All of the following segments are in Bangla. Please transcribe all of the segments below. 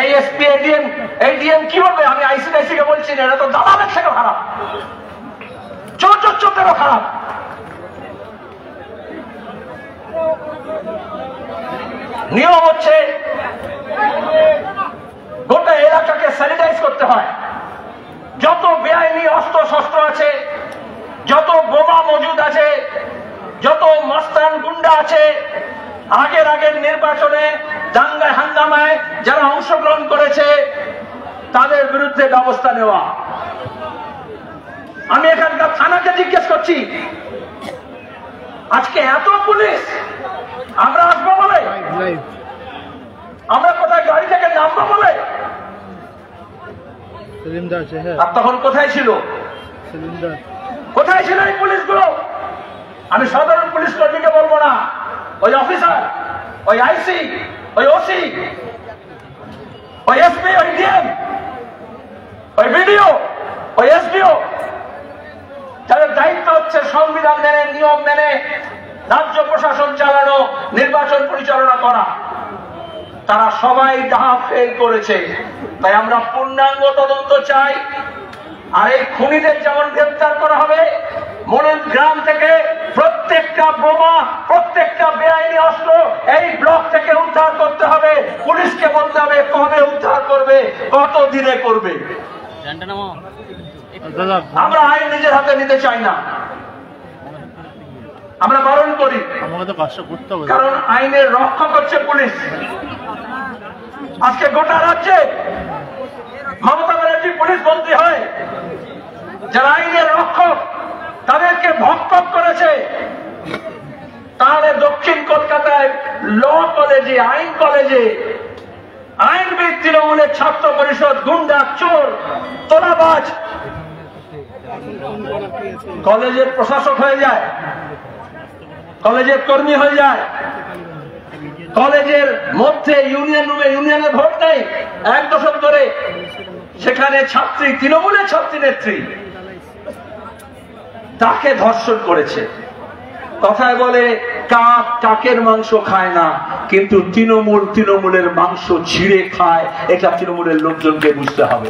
এই এসপি এডিএম কি বলবে? আমি আইসিআইসি কে বলছি না, এটা তো দালালের থেকে খারাপ, চোরদেরও খারাপ। নিয়ম হচ্ছে গোটা এলাকাকে স্যানিটাইজ করতে হয়। যত বেআইনি অস্ত্র শস্ত্র আছে, যত বোমা মজুদ আছে, যত মস্তান গুন্ডা আছে, আগের নির্বাচনে দাঙ্গায় হাঙ্গামায় যারা অংশগ্রহণ করেছে তাদের বিরুদ্ধে ব্যবস্থা নেওয়া। আমি এখানকার থানাকে জিজ্ঞেস করছি, আজকে এত পুলিশ, আমরা আসবো বলে, আমরা কোথায় গাড়ি থেকে নামবো বলে, আর তখন কোথায় ছিল? কোথায় ছিল এই পুলিশগুলো? আমি সাধারণ পুলিশ কর্মীকে বলবো না, ওই অফিসার, ওই আইসি, ওই ওসি, ওই এসপি, ওই ডিএম, ওই বিডিও, ওই এসডিও, যাদের দায়িত্ব হচ্ছে সংবিধান মেনে, নিয়ম মেনে রাজ্য প্রশাসন চালানো, নির্বাচন পরিচালনা করা, তারা সবাই ডাহা ফেল করেছে। তাই আমরা পূর্ণাঙ্গ তদন্ত চাই। আর এই খুনিদের যেমন গ্রেফতার করা হবে, মূল গ্রাম থেকে প্রত্যেকটা বোমা, প্রত্যেকটা বেআইনি অস্ত্র এই ব্লক থেকে উদ্ধার করতে হবে। পুলিশকে বলতে হবে কবে উদ্ধার করবে, কত দিনে করবে। আমরা আইন নিজের হাতে নিতে চাই না, আমরা বারণ করি, কারণ আইনের রক্ষা করছে পুলিশ। আজকে গোটা রাজ্যে মমতা ব্যানার্জি পুলিশ মন্ত্রী হয়, যারা আইনের রক্ষক তাদেরকে ভক্ষক করেছে। তাহলে দক্ষিণ কলকাতায় ল কলেজে, আইন কলেজে আইনবিদ, তৃণমূলের ছাত্র পরিষদ, গুন্ডা, চোর, তোলাবাজ কলেজের প্রশাসক হয়ে যায়, কলেজের কর্মী হয়ে যায়। কলেজের মধ্যে ইউনিয়ন রুমে ইউনিয়নের ভোট নেই, 1 দশক ধরে সেখানে ছাত্রী, তৃণমূলের ছাত্রী নেত্রী, তাকে ধর্ষণ করেছে। কথায় বলে কাক কাকের মাংস খায় না, কিন্তু তৃণমূলের মাংস ছিঁড়ে খায়। এটা তৃণমূলের লোকজনকে বুঝতে হবে।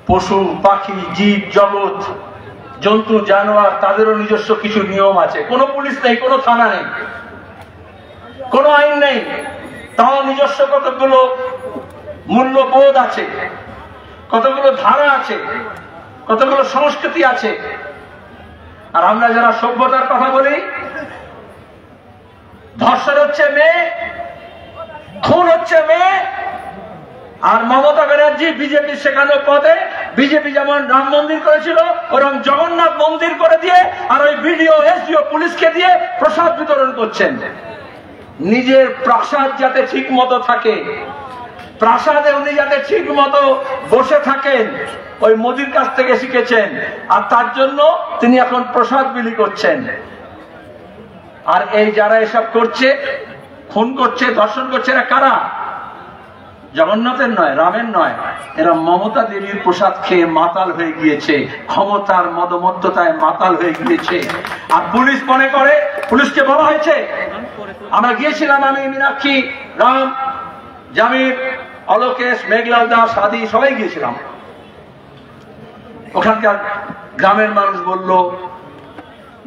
পশু পাখি, জীব জগৎ, জন্তু জানোয়ার, তাদেরও নিজস্ব কিছু নিয়ম আছে। কোনো পুলিশ নেই, কোনো থানা নেই, কোনো আইন নেই, তাও নিজস্ব কতগুলো মূল্যবোধ আছে, কতগুলো ধারা আছে, কতগুলো সংস্কৃতি আছে। আর আমরা যারা সভ্যতার কথা বলি, ধর্ষণ হচ্ছে মেয়ে, খুন হচ্ছে মেয়ে। আর মমতা ব্যানার্জি বিজেপি শেখানো পদে, বিজেপি যেমন রাম মন্দির করেছিল ওরকম জগন্নাথ মন্দির করে দিয়ে, আর ওই বিডিও এসডিও পুলিশকে দিয়ে প্রসাদ বিতরণ করছেন। নিজের প্রাসাদ যাতে ঠিক মতো থাকে, প্রাসাদে উনি যাতে ঠিক মতো বসে থাকেন, ওই মোদির কাছ থেকে শিখেছেন। আর তার জন্য তিনি এখন প্রসাদ বিলি করছেন। আর এই যারা এসব করছে, খুন করছে, ধর্ষণ করছে, এরা কারা? জগন্নাথের নয়, রামের নয়, এরা মমতা দেবীর প্রসাদ খেয়ে মাতাল হয়ে গিয়েছে, ক্ষমতার মদমত্ততায় মাতাল হয়ে গিয়েছে। আর পুলিশ মনে করে, পুলিশকে বলা হয়েছে, আমরা গিয়েছিলাম, আমি, মীনাক্ষী, রাম, জামির, অলোকেশ, মেঘলাল দাস, আদি সবাই গিয়েছিলাম। ওখানকার গ্রামের মানুষ বলল,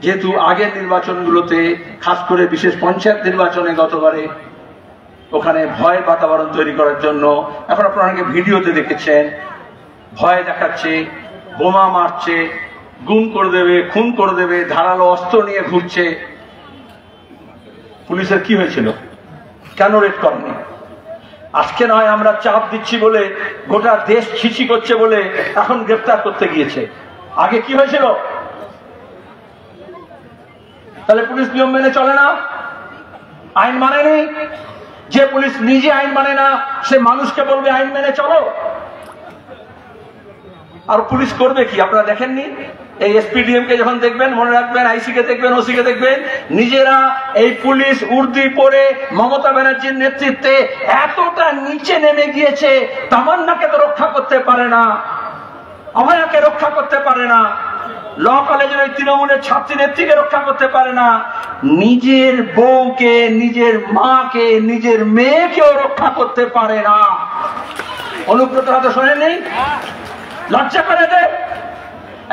যেহেতু আগের নির্বাচনগুলোতে, খাস করে বিশেষ পঞ্চায়েত নির্বাচনে গতবারে ওখানে ভয় বাতাবরণ তৈরি করার জন্য, এখন আপনারা অনেকে ভিডিওতে দেখেছেন, ভয় দেখাচ্ছে, বোমা মারছে, গুম করে দেবে, খুন করে দেবে, ধারালো অস্ত্র নিয়ে ঘুরছে। পুলিশের কি হয়েছিল? কেন রেড করেনি? আজকে নয় আমরা চাপ দিচ্ছি বলে, গোটা দেশ ছিছি করছে বলে এখন গ্রেফতার করতে গিয়েছে। আগে কি হয়েছিল? তাহলে পুলিশ নিয়ম মেনে চলে না, আইন মানেনি। যে পুলিশ নিজে আইন মানে না, সে মানুষকে বলবে আইন মেনে চলো। আর পুলিশ করবে কি? আপনারা দেখেননি? এই এসপিডিএম কে যখন দেখবেন, মনে রাখবেন, আইসি কে দেখবেন, ওসি কে দেখবেন, নিজেরা এই পুলিশ উর্দি পরে মমতা ব্যানার্জির নেতৃত্বে এতটা নিচে নেমে গিয়েছে, তামান্নাকে তো রক্ষা করতে পারে না, অভয়াকে রক্ষা করতে পারে না, ল কলেজের ওই তৃণমূলের ছাত্রী নেত্রীকে রক্ষা করতে পারে না, নিজের বউকে, নিজের মাকে, নিজের মেয়েকেও রক্ষা করতে পারে না। অনুব্রত হাতে শোনেননি? লজ্জা করে দেয়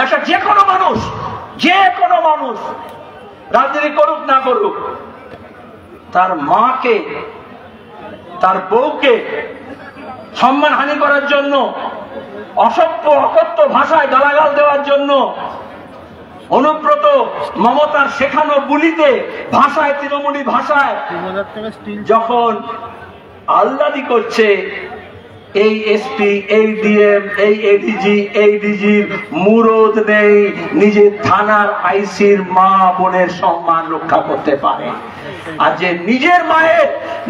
একটা যে কোনো মানুষ রাজনীতি করুক না করুক, তার মাকে, তার বউকে সম্মানহানি করার জন্য, অসভ্য অকথ্য ভাষায় গালাগাল দেওয়ার জন্য অনুব্রত মমতার শেখানো বুলিতে ভাষায়, তৃণমূলী ভাষায় যখন আহ্লাদি করছে, এই এসপি, এই ডিএম, এই এডিজি, এই ডিজির মুরদ নেই নিজের থানার আইসির মা বোনের সম্মান রক্ষা করতে পারে। আর যে নিজের মায়ের,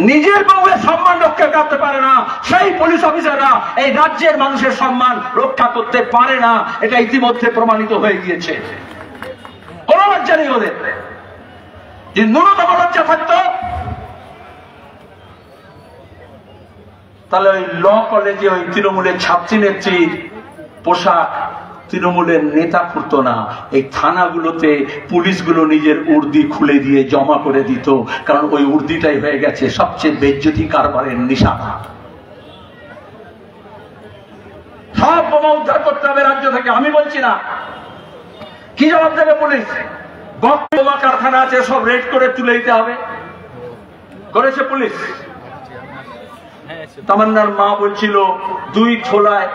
নিজের বউয়ের সম্মান রক্ষা করতে পারে না, সেই পুলিশ অফিসাররা এই রাজ্যের মানুষের সম্মান রক্ষা করতে পারে না। এটা ইতিমধ্যে প্রমাণিত হয়ে গিয়েছে। কোনো লজ্জা নেই ওদের। যে ন্যূনতম লজ্জা থাকতো তাহলে ওই ল কলেজে ওই তৃণমূলের ছাত্রী নেত্রীর পোশাক তৃণমূলের নেতা করতো না। এই থানাগুলোতে পুলিশগুলো নিজের উর্দি খুলে দিয়ে জমা করে দিত, কারণ ওই উর্দিটাই হয়ে গেছে সবচেয়ে বেজ্জতি কারবারের নিশানা। সব বোমা উদ্ধার করতে হবে রাজ্য থেকে। আমি বলছি না, কি জবাব দেবে পুলিশ? বোমা কারখানা আছে, সব রেড করে তুলে দিতে হবে। করেছে পুলিশ। তামান্নার মা বলছিল 2 ছোলায়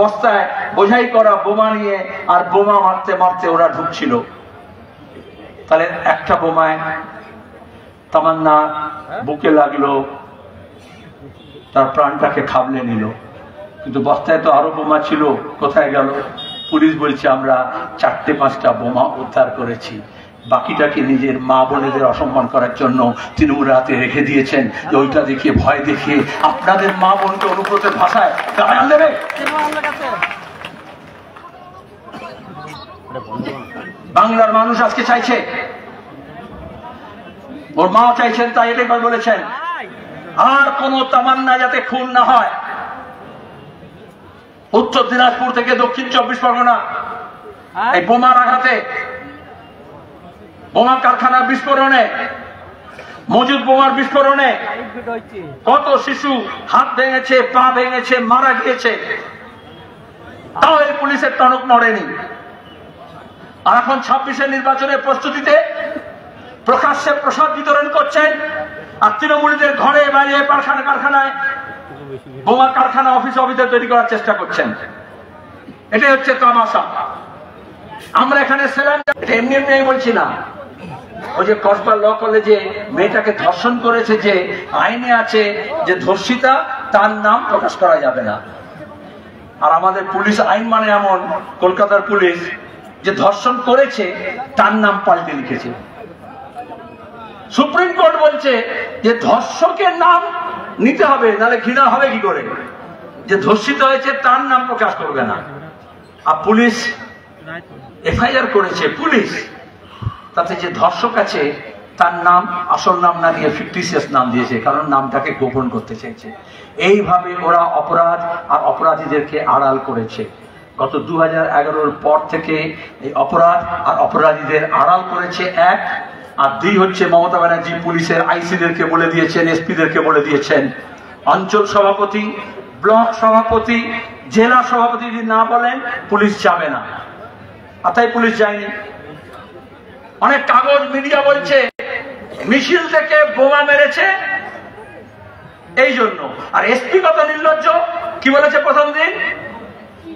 বস্তায় বোঝাই করা বোমা নিয়ে, আর বোমা মারতে মারতে ওরা ঢুকছিল। তাহলে একটা বোমায় তামান্না বুকে লাগলো, তার প্রাণটাকে খাবলে নিল। কিন্তু বস্তায় তো আরো বোমা ছিল, কোথায় গেল? পুলিশ বলছে আমরা 4-5টা বোমা উদ্ধার করেছি। বাকিটাকে নিজের মা বোনেদের অসম্মান করার জন্য তৃণমূলের হাতে রেখে দিয়েছেন। ওইটা দেখিয়ে, ভয় দেখিয়ে আপনাদের মা বোনকে অনুব্রতের ভাষায় গালাগাল দেবে। বাংলার মানুষ আজকে চাইছে, ওর মা চাইছেন, তাই এটাই বলেছেন আর কোন তামান্না যাতে খুন না হয়। উত্তর দিনাজপুর থেকে দক্ষিণ 24 পরগনা এই বোমার আঘাতে, বোমা কারখানার বিস্ফোরণে, মজুদ বোমার বিস্ফোরণে কত শিশু হাত ভেঙেছে, পা ভেঙেছে, মারা গিয়েছে। তাও এই পুলিশের টনক নড়েনি। আর এখন 26-এর নির্বাচনের প্রস্তুতিতে প্রকাশ্যে প্রসাদ বিতরণ করছেন, আর তৃণমূলীদের ঘরে বাইরে কারখানায় বোমা কারখানা অফিসে তৈরি করার চেষ্টা করছেন। এটাই হচ্ছে তামাশা। আমরা এখানে ছিলাম, এটা এমনি এমনি বলছি না। ওই যে কসবা ল কলেজে মেয়েটাকে ধর্ষণ করেছে, যে আইনে আছে যে ধর্ষিতা, তার নাম প্রকাশ করা যাবে না। আর আমাদের পুলিশ আইন মানে এমন, কলকাতার পুলিশ, যে ধর্ষণ করেছে তার নাম পাল্টে লিখেছে। সুপ্রিম কোর্ট বলছে যে ধর্ষকের নাম নিতে হবে, নাহলে ঘৃণা হবে কি করে, যে ধর্ষিত হয়েছে তার নাম প্রকাশ করবে না। আর পুলিশ এফআইআর করেছে, পুলিশ তাতে যে ধর্ষক আছে তার নাম, আসল নাম না দিয়ে ফিকটিশিয়াস নাম দিয়েছে, কারণ নামটাকে গোপন করতে চাইছে। এইভাবে ওরা অপরাধ আর অপরাধীদেরকে আড়াল করেছে। গত 2011-র পর থেকে এই অপরাধ আর অপরাধীদের আড়াল করেছে, 1। আর 2 হচ্ছে মমতা ব্যানার্জি পুলিশের আইসিদেরকে বলে দিয়েছেন, এসপিদেরকে বলে দিয়েছেন, অঞ্চল সভাপতি, ব্লক সভাপতি, জেলা সভাপতি যদি না বলেন পুলিশ যাবে না। আর তাই পুলিশ যায়নি। অনেক কাগজ মিডিয়া বলছে মিছিল থেকে বোমা মেরেছে এই জন্য। আর এসপি কত নির্লজ্জ, কি বলেছে প্রথম দিন?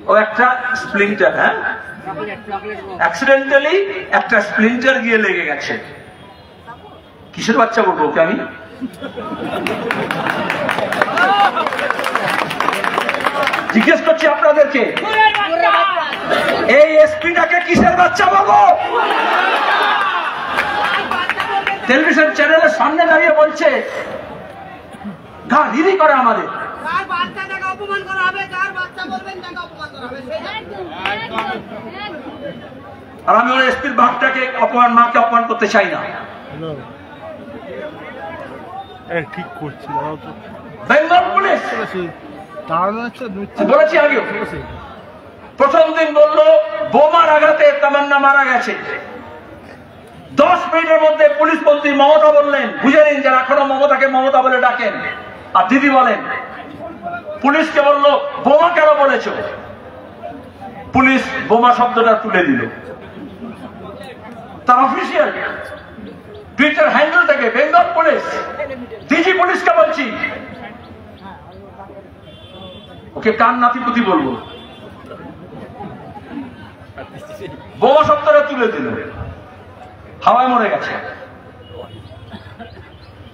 ও একটা স্প্লিন্টার, হ্যাঁ, অ্যাক্সিডেন্টালি একটা স্প্লিন্টার গিয়ে লেগে গেছে। কিসের বাচ্চা বলবো ওকে আমি? জিজ্ঞেস করছি আপনাদেরকে, এই এসপিটাকে কিসের বাচ্চা বলবো? টেলিভিশন চ্যানেলের সামনে দাঁড়িয়ে বলছে, গা রিরি করে আমাদের। আর আমি ওর এসপির বাপটাকে অপমান, মাকে অপমান করতে চাই না। ঠিক করছি বেঙ্গল পুলিশ বলেছি আগেও, প্রথম দিন বললো বোমার আঘাতে তামান্না মারা গেছে। 10 মিনিটের মধ্যে পুলিশ মন্ত্রী মমতা বললেন, বুঝে নিন যারা এখনো মমতাকে মমতা বলে ডাকেন। আর দিদি বলেন, পুলিশকে বললো বোমা কেন বলেছো? পুলিশ বোমা শব্দটা তুলে দিল। তার অফিসিয়াল টুইটার হ্যান্ডেল থেকে বেঙ্গল পুলিশ, ডিজি পুলিশকে বলছি, ওকে কান নাতিপুতি বলবো, বোমা শব্দটা তুলে দিল, হাওয়ায় মরে গেছে।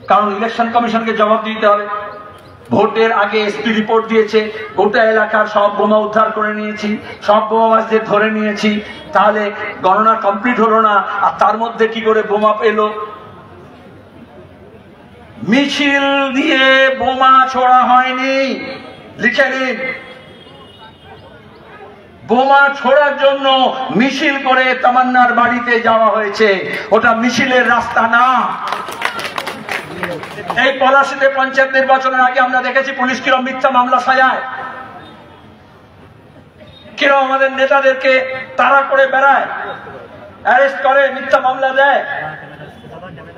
কারণ ইলেকশন কমিশনকে জবাব দিতে হবে। ভোটের আগে এসপি রিপোর্ট দিয়েছে, গোটা এলাকার সব বোমা উদ্ধার করে নিয়েছি, সব বোমাবাজদের ধরে নিয়েছি। তাহলে গণনা কমপ্লিট হলো না, আর তার মধ্যে কি করে বোমা পেলো? মিছিল দিয়ে বোমা ছোড়া হয়নি, লিখে নিন। বোমা ছোড়ার জন্য মিছিল করে তামান্নার বাড়িতে যাওয়া হয়েছে, ওটা মিছিলের রাস্তা না। এই পলাশীতে পঞ্চায়েত নির্বাচনের আগে আমরা দেখেছি পুলিশ কিরম মিথ্যা মামলা সাজায়, কিরম আমাদের নেতাদেরকে তাড়া করে বেড়ায়, অ্যারেস্ট করে, মিথ্যা মামলা দেয়।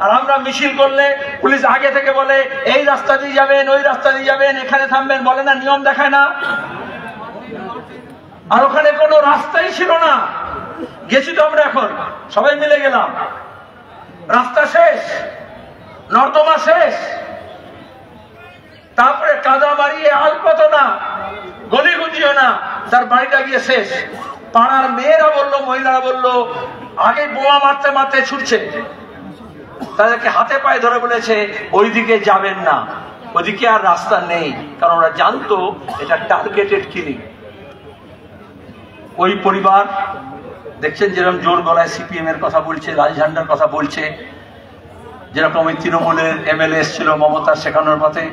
আর আমরা মিছিল করলে পুলিশ আগে থেকে বলে এই রাস্তা দিয়ে যাবেন, ওই রাস্তা দিয়ে যাবেন, এখানে থামবেন, বলে না, নিয়ম দেখায় না। আর ওখানে কোনো রাস্তাই ছিল না। গেছি তো আমরা, এখন সবাই মিলে গেলাম, রাস্তা শেষ, নর্দমা শেষ, তারপরে কাদা মারিয়ে আলপত না, গলিগুজিও না, তার বাড়িটা গিয়ে শেষ। পাড়ার মেয়েরা বললো, মহিলারা বললো, আগে বোমা মারতে মারতে ছুটছে, তাদেরকে হাতে পায়ে ধরে বলেছে ওইদিকে যাবেন না, ওইদিকে আর রাস্তা নেই, কারণ ওরা জানতো এটা টার্গেটেড কিলিং। ওই পরিবার দেখছেন যেরকম জোর গলায় সিপিএম এর কথা বলছে, লাল ঝান্ডার কথা বলছে, যেরকম ওই তৃণমূলের এমএলএ এসেছিল মমতা শেখানোর পথে,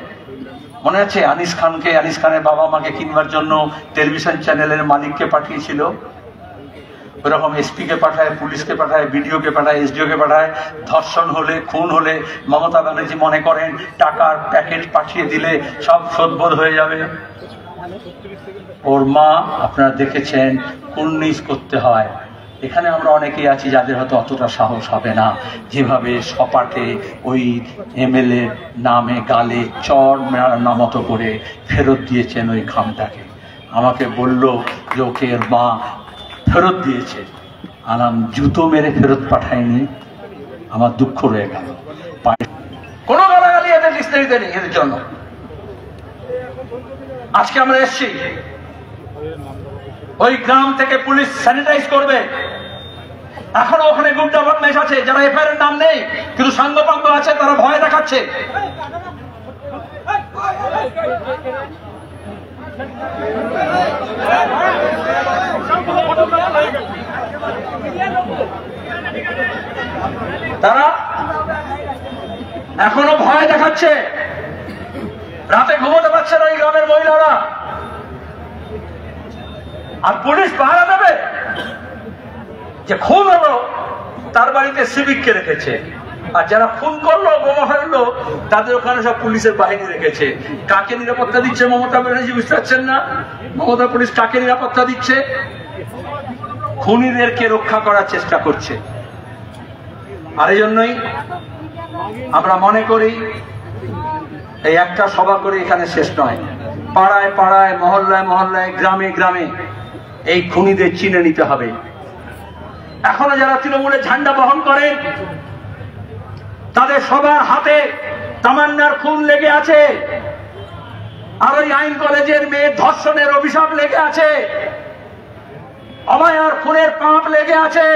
মনে আছে আনিস খানকে, আনিস খানের বাবা মাকে কিনবার জন্য টেলিভিশন চ্যানেলের মালিককে পাঠিয়েছিল। ওরকম এসপি কে পাঠায়, পুলিশকে পাঠায়, বিডিও কে পাঠায়, এসডিও কে পাঠায়। ধর্ষণ হলে, খুন হলে মমতা ব্যানার্জি মনে করেন টাকার প্যাকেট পাঠিয়ে দিলে সব শোধবোধ হয়ে যাবে। ওর মা আপনারা দেখেছেন কুর্নিশ করতে হয়। এখানে আমরা অনেকেই আছি যাদের হয়তো অতটা সাহস হবে না, যেভাবে সপাটে ওই এমএলএ নামে গালে চর নামতো করে ফেরত দিয়েছেন ওই খামটাকে। আমাকে বলল যে ওকে এর মা ফেরত দিয়েছে, আলাম জুতো মেরে ফেরত পাঠায়নি। আমার দুঃখ রয়ে গেল। কোনো গালাগালি এদের লিস্টেই দেয়নি এদের জন্য। আজকে আমরা এসছি, ওই গ্রাম থেকে পুলিশ স্যানিটাইজ করবে। এখনো ওখানে গুন্ডা বদমাইশ আছে, যারা এফআইআর নাম নেই কিন্তু সাঙ্গপাঙ্গ আছে, তারা ভয় দেখাচ্ছে। তারা এখনো ভয় দেখাচ্ছে, রাতে ঘুমোতে পারছে না এই গ্রামের মহিলারা। আর পুলিশ পাহারা দেবে যে খুন হলো তার বাড়িতে সিভিককে রেখেছে, আর যারা খুন করলো, বোমা ফেললো, তাদের ওখানে সব পুলিশের বাহিনী রেখেছে। কাকে নিরাপত্তা দিচ্ছে মমতা ব্যানার্জি বুঝতে পারছেন না? মমতা পুলিশ কাকে নিরাপত্তা দিচ্ছে? খুনিদেরকে রক্ষা করার চেষ্টা করছে। আর এই জন্যই আমরা মনে করি এই একটা সভা করে এখানে শেষ নয়, পাড়ায় পাড়ায়, মহল্লায় মহল্লায়, গ্রামে গ্রামে এই খুনিদের চিনে নিতে হবে। এখনো যারা তৃণমূলের ঝান্ডা বহন করেন তাদের সবার হাতে তামান্নার খুন লেগে আছে, আর ওই আইন কলেজের মেয়ে ধর্ষণের অভিশাপ লেগে আছে, অভয়ার খুনের পাপ লেগে আছে।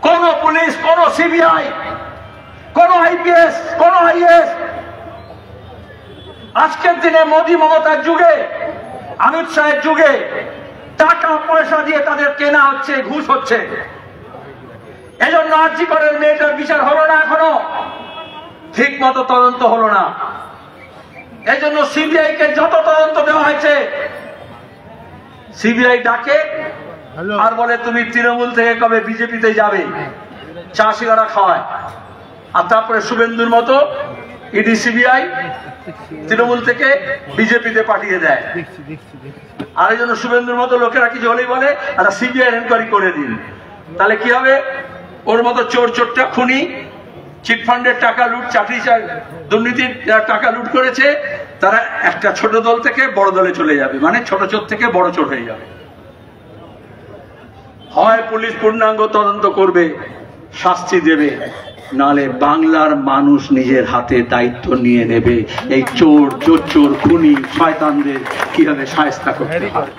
কোন পুলিশ, কোন সিবিআই, কোন আইপিএস, কোন আইএস আজকের দিনে মোদী মমতার যুগে, অমিত শাহের যুগে টাকা পয়সা দিয়ে তাদের কেনা হচ্ছে, ঘুষ হচ্ছে। এজন্য আরজি করের মেয়েটার বিচার হলো না, এখনো ঠিক মতো তদন্ত হলো না। এজন্য সিবিআই কে যত তদন্ত দেওয়া হয়েছে, সিবিআই ডাকে আর বলে তুমি তৃণমূল থেকে কবে বিজেপিতে যাবে, চা সিগারা খাওয়ায়। আর তারপরে শুভেন্দুর মতো ইডি সিবিআই তৃণমূল থেকে বিজেপিতে পাঠিয়ে দেয়। আর এই জন্য শুভেন্দুর মতো লোকেরা কিছু হলেই বলে একটা সিবিআই এনকোয়ারি করে দিন। তাহলে কি হবে? ওর মতো চোরটা খুনি, চিটফান্ডের টাকা লুট, চাকরি দুর্নীতির টাকা লুট করেছে, তারা একটা ছোট দল থেকে বড় দলে চলে যাবে, মানে ছোট চোর থেকে বড় চোর হয়ে যাবে। হয় পুলিশ পূর্ণাঙ্গ তদন্ত করবে, শাস্তি দেবে, নালে বাংলার মানুষ নিজের হাতে দায়িত্ব নিয়ে নেবে এই চোর খুনি শয়তানদের কিভাবে শায়েস্তা করতে হয়।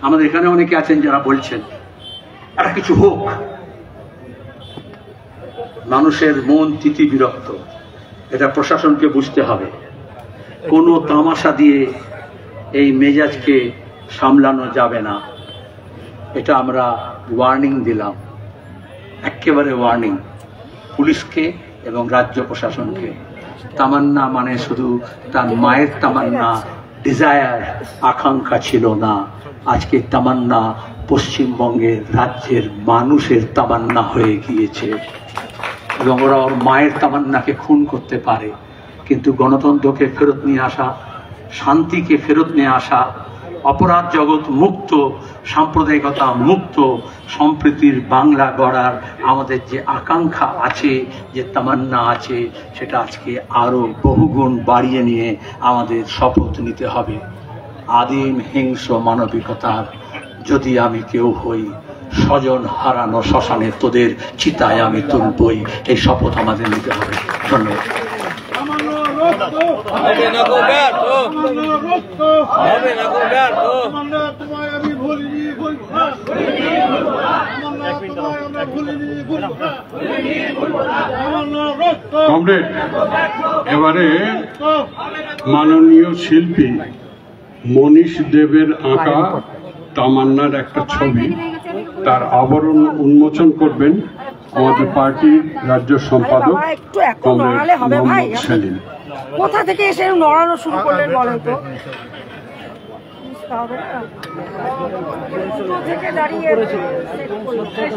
আমাদের এখানে অনেকে আছেন যারা বলছেন একটা কিছু হোক, মানুষের মন তিতি বিরক্ত, এটা প্রশাসনকে বুঝতে হবে। কোনো তামাশা দিয়ে এই মেজাজকে সামলানো যাবে না, এটা আমরা ওয়ার্নিং দিলাম, একেবারে ওয়ার্নিং পুলিশকে এবং রাজ্য প্রশাসনকে। তামান্না মানে শুধু তার মায়ের তামান্না, ডিজায়ার, আকাঙ্ক্ষা ছিল না। আজকে তামান্না পশ্চিমবঙ্গের রাজ্যের মানুষের তামান্না হয়ে গিয়েছে এবং ওরা ওর মায়ের তামান্নাকে খুন করতে পারে, কিন্তু গণতন্ত্রকে ফেরত নিয়ে আসা, শান্তিকে ফেরত নিয়ে আসা, অপরাধ জগৎ মুক্ত, সাম্প্রদায়িকতা মুক্ত, সম্প্রীতির বাংলা গড়ার আমাদের যে আকাঙ্ক্ষা আছে, যে তামান্না আছে, সেটা আজকে আরো বহুগুণ বাড়িয়ে নিয়ে আমাদের শপথ নিতে হবে। আদিম হিংস্র মানবিকতার যদি আমি কেউ হই, স্বজন হারানো শ্মশানে তোদের চিতায় আমি তুলবই, এই শপথ আমাদের নিতে হবে। ধন্যবাদ। কমরেড, এবারে মাননীয় শিল্পী মনীষ দেবের আঁকা তামান্নার একটা ছবি, তার আবরণ উন্মোচন করবেন আমাদের পার্টির রাজ্য সম্পাদক কমরেড মোহাম্মদ সেলিম। কোথা থেকে এসে নড়ানো শুরু করলেন বলেন তো? থেকে দাঁড়িয়ে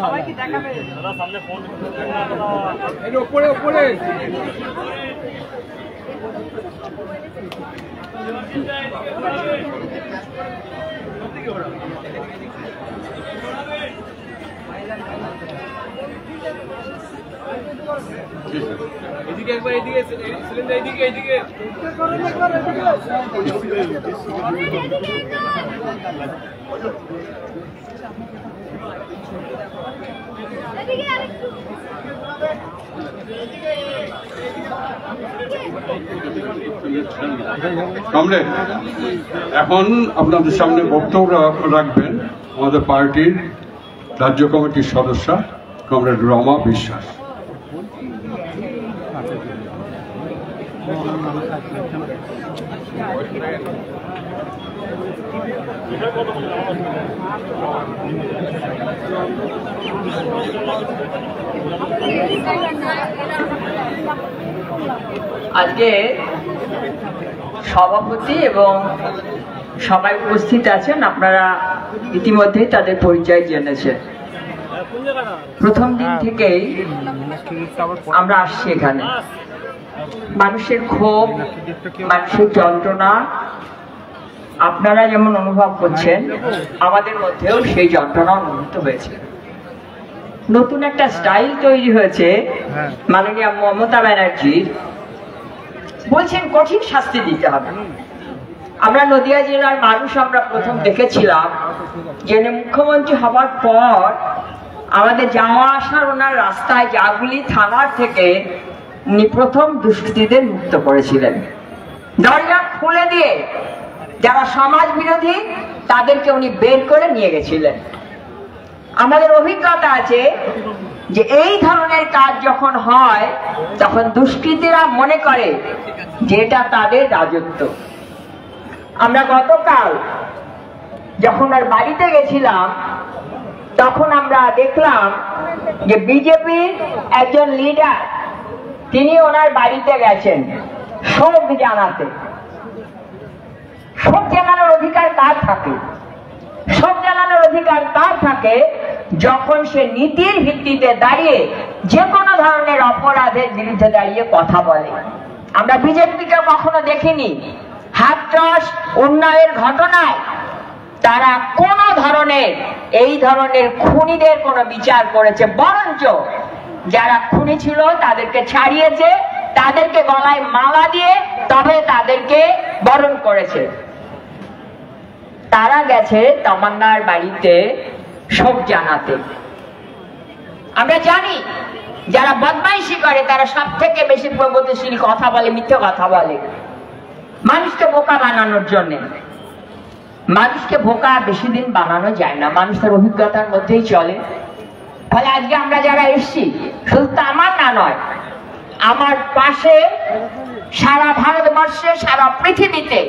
সবাইকে দেখাবে উপরে উপরে। এদিকে একবার, এদিকে সিলিন্ডার, এদিকে এদিকে কমরেড, এখন আপনাদের সামনে বক্তব্য রাখবেন আমাদের পার্টির রাজ্য কমিটির সদস্য কমরেড রমা বিশ্বাস। আজকে সভাপতি এবং সবাই উপস্থিত আছেন, আপনারা ইতিমধ্যেই তাদের পরিচয় জেনেছেন। প্রথম দিন থেকেই আমরা আসছি এখানে। মানুষের ক্ষোভ, মানুষের যন্ত্রণা আপনারা যেমন অনুভব করছেন, আমাদের মধ্যেও সেই যন্ত্রণা অনুভূত হয়েছে। নতুন একটা স্টাইল তৈরি হয়েছে মাননীয় মমতা ব্যানার্জির, বলছেন কঠিন শাস্তি দিতে হবে। আমরা নদিয়া জেলার মানুষ আমরা প্রথম দেখেছিলাম যে মুখ্যমন্ত্রী হবার পর আমাদের যাওয়া আসার ওনার রাস্তায় জাগুলি থানার থেকে উনি প্রথম দুষ্কৃতীদের মুক্ত করেছিলেন। দরজা খুলে দিয়ে যারা সমাজ বিরোধী তাদেরকে উনি বের করে নিয়ে গেছিলেন। আমাদের অভিজ্ঞতা আছে যে এই ধরনের কাজ যখন হয় তখন দুষ্কৃতীরা মনে করে যে এটা তাদের রাজত্ব। আমরা গতকাল যখন আর বাড়িতে গেছিলাম তখন আমরা দেখলাম যে বিজেপির একজন লিডার তিনি ওনার বাড়িতে গেছেন শোক জানাতে। শোক জানানোর অধিকার কার থাকে? শোক জানানোর অধিকার কার থাকে যখন সে নীতির ভিত্তিতে দাঁড়িয়ে যে কোনো ধরনের অপরাধের বিরুদ্ধে দাঁড়িয়ে কথা বলে। আমরা বিজেপিকে কখনো দেখিনি হাতরস উন্নয়নের ঘটনায় তারা কোন ধরনের এই ধরনের খুনিদের কোনো বিচার করেছে, বরঞ্চ যারা খুনি ছিল তাদেরকে ছাড়িয়েছে, তাদেরকে গলায় মালা দিয়ে তবে তাদেরকে বরণ করেছে। তারা গেছে তামান্নার বাড়িতে শোক জানাতে। আমরা জানি যারা বদমাইশি করে তারা সব থেকে বেশি প্রগতিশীল কথা বলে, মিথ্যে কথা বলে, মানুষকে বোকা বানানোর জন্য। মানুষকে বোকা বেশি দিন বানানো যায় না, মানুষের অভিজ্ঞতার মধ্যেই চলে। ফলে আজকে আমরা যারা এসছি, শুধু তামান্না নয়, আমার পাশে সারা ভারতবর্ষে, সারা পৃথিবীতে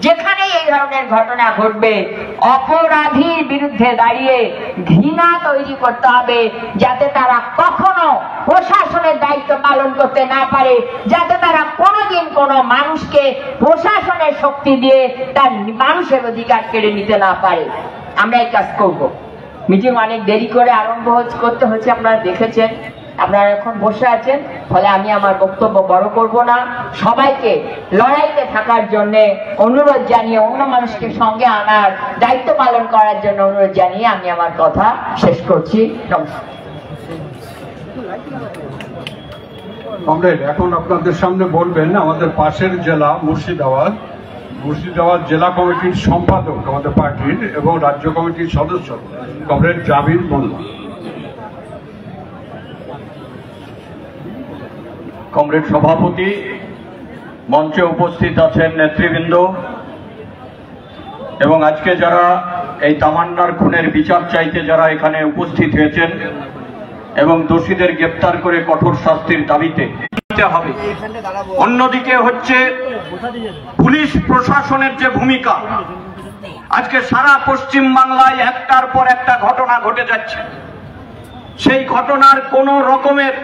যেখানে এই ধরনের ঘটনা ঘটবে, অপরাধীর বিরুদ্ধে দাঁড়িয়ে ঘৃণা তৈরি করতে হবে, যাতে তারা কখনো প্রশাসনের দায়িত্ব পালন করতে না পারে, যাতে তারা কোনোদিন কোনো মানুষকে প্রশাসনের শক্তি দিয়ে তার মানুষের অধিকার কেড়ে নিতে না পারে। আমরা এই কাজ করব। মিটিং অনেক দেরি করে আরম্ভ করতে হচ্ছে, আপনারা দেখেছেন, আপনারা এখন বসে আছেন। ফলে আমি আমার বক্তব্য বড় করব না, সবাইকে লড়াইতে থাকার জন্য অনুরোধ জানিয়ে, অন্য মানুষকে সঙ্গে আনার দায়িত্ব পালন করার জন্য অনুরোধ জানিয়ে আমি আমার কথা শেষ করছি। নমস্কার। কমরেড, এখন আপনাদের সামনে বলবেন আমাদের পাশের জেলা মুর্শিদাবাদ জেলা কমিটির সম্পাদক আমাদের পার্টির এবং রাজ্য কমিটির সদস্য কমরেড জাবির মোল্লা। কমরেড সভাপতি, মঞ্চে উপস্থিত আছেন নেতৃবৃন্দ এবং আজকে যারা এই তামান্নার খুনের বিচার চাইতে যারা এখানে উপস্থিত হয়েছেন এবং দোষীদের গ্রেপ্তার করে কঠোর শাস্তির দাবিতে হবে। অন্যদিকে হচ্ছে পুলিশ প্রশাসনের যে ভূমিকা, আজকে সারা পশ্চিম বাংলায় একটার পর একটা ঘটনা ঘটে যাচ্ছে। সেই ঘটনার কোন রকমের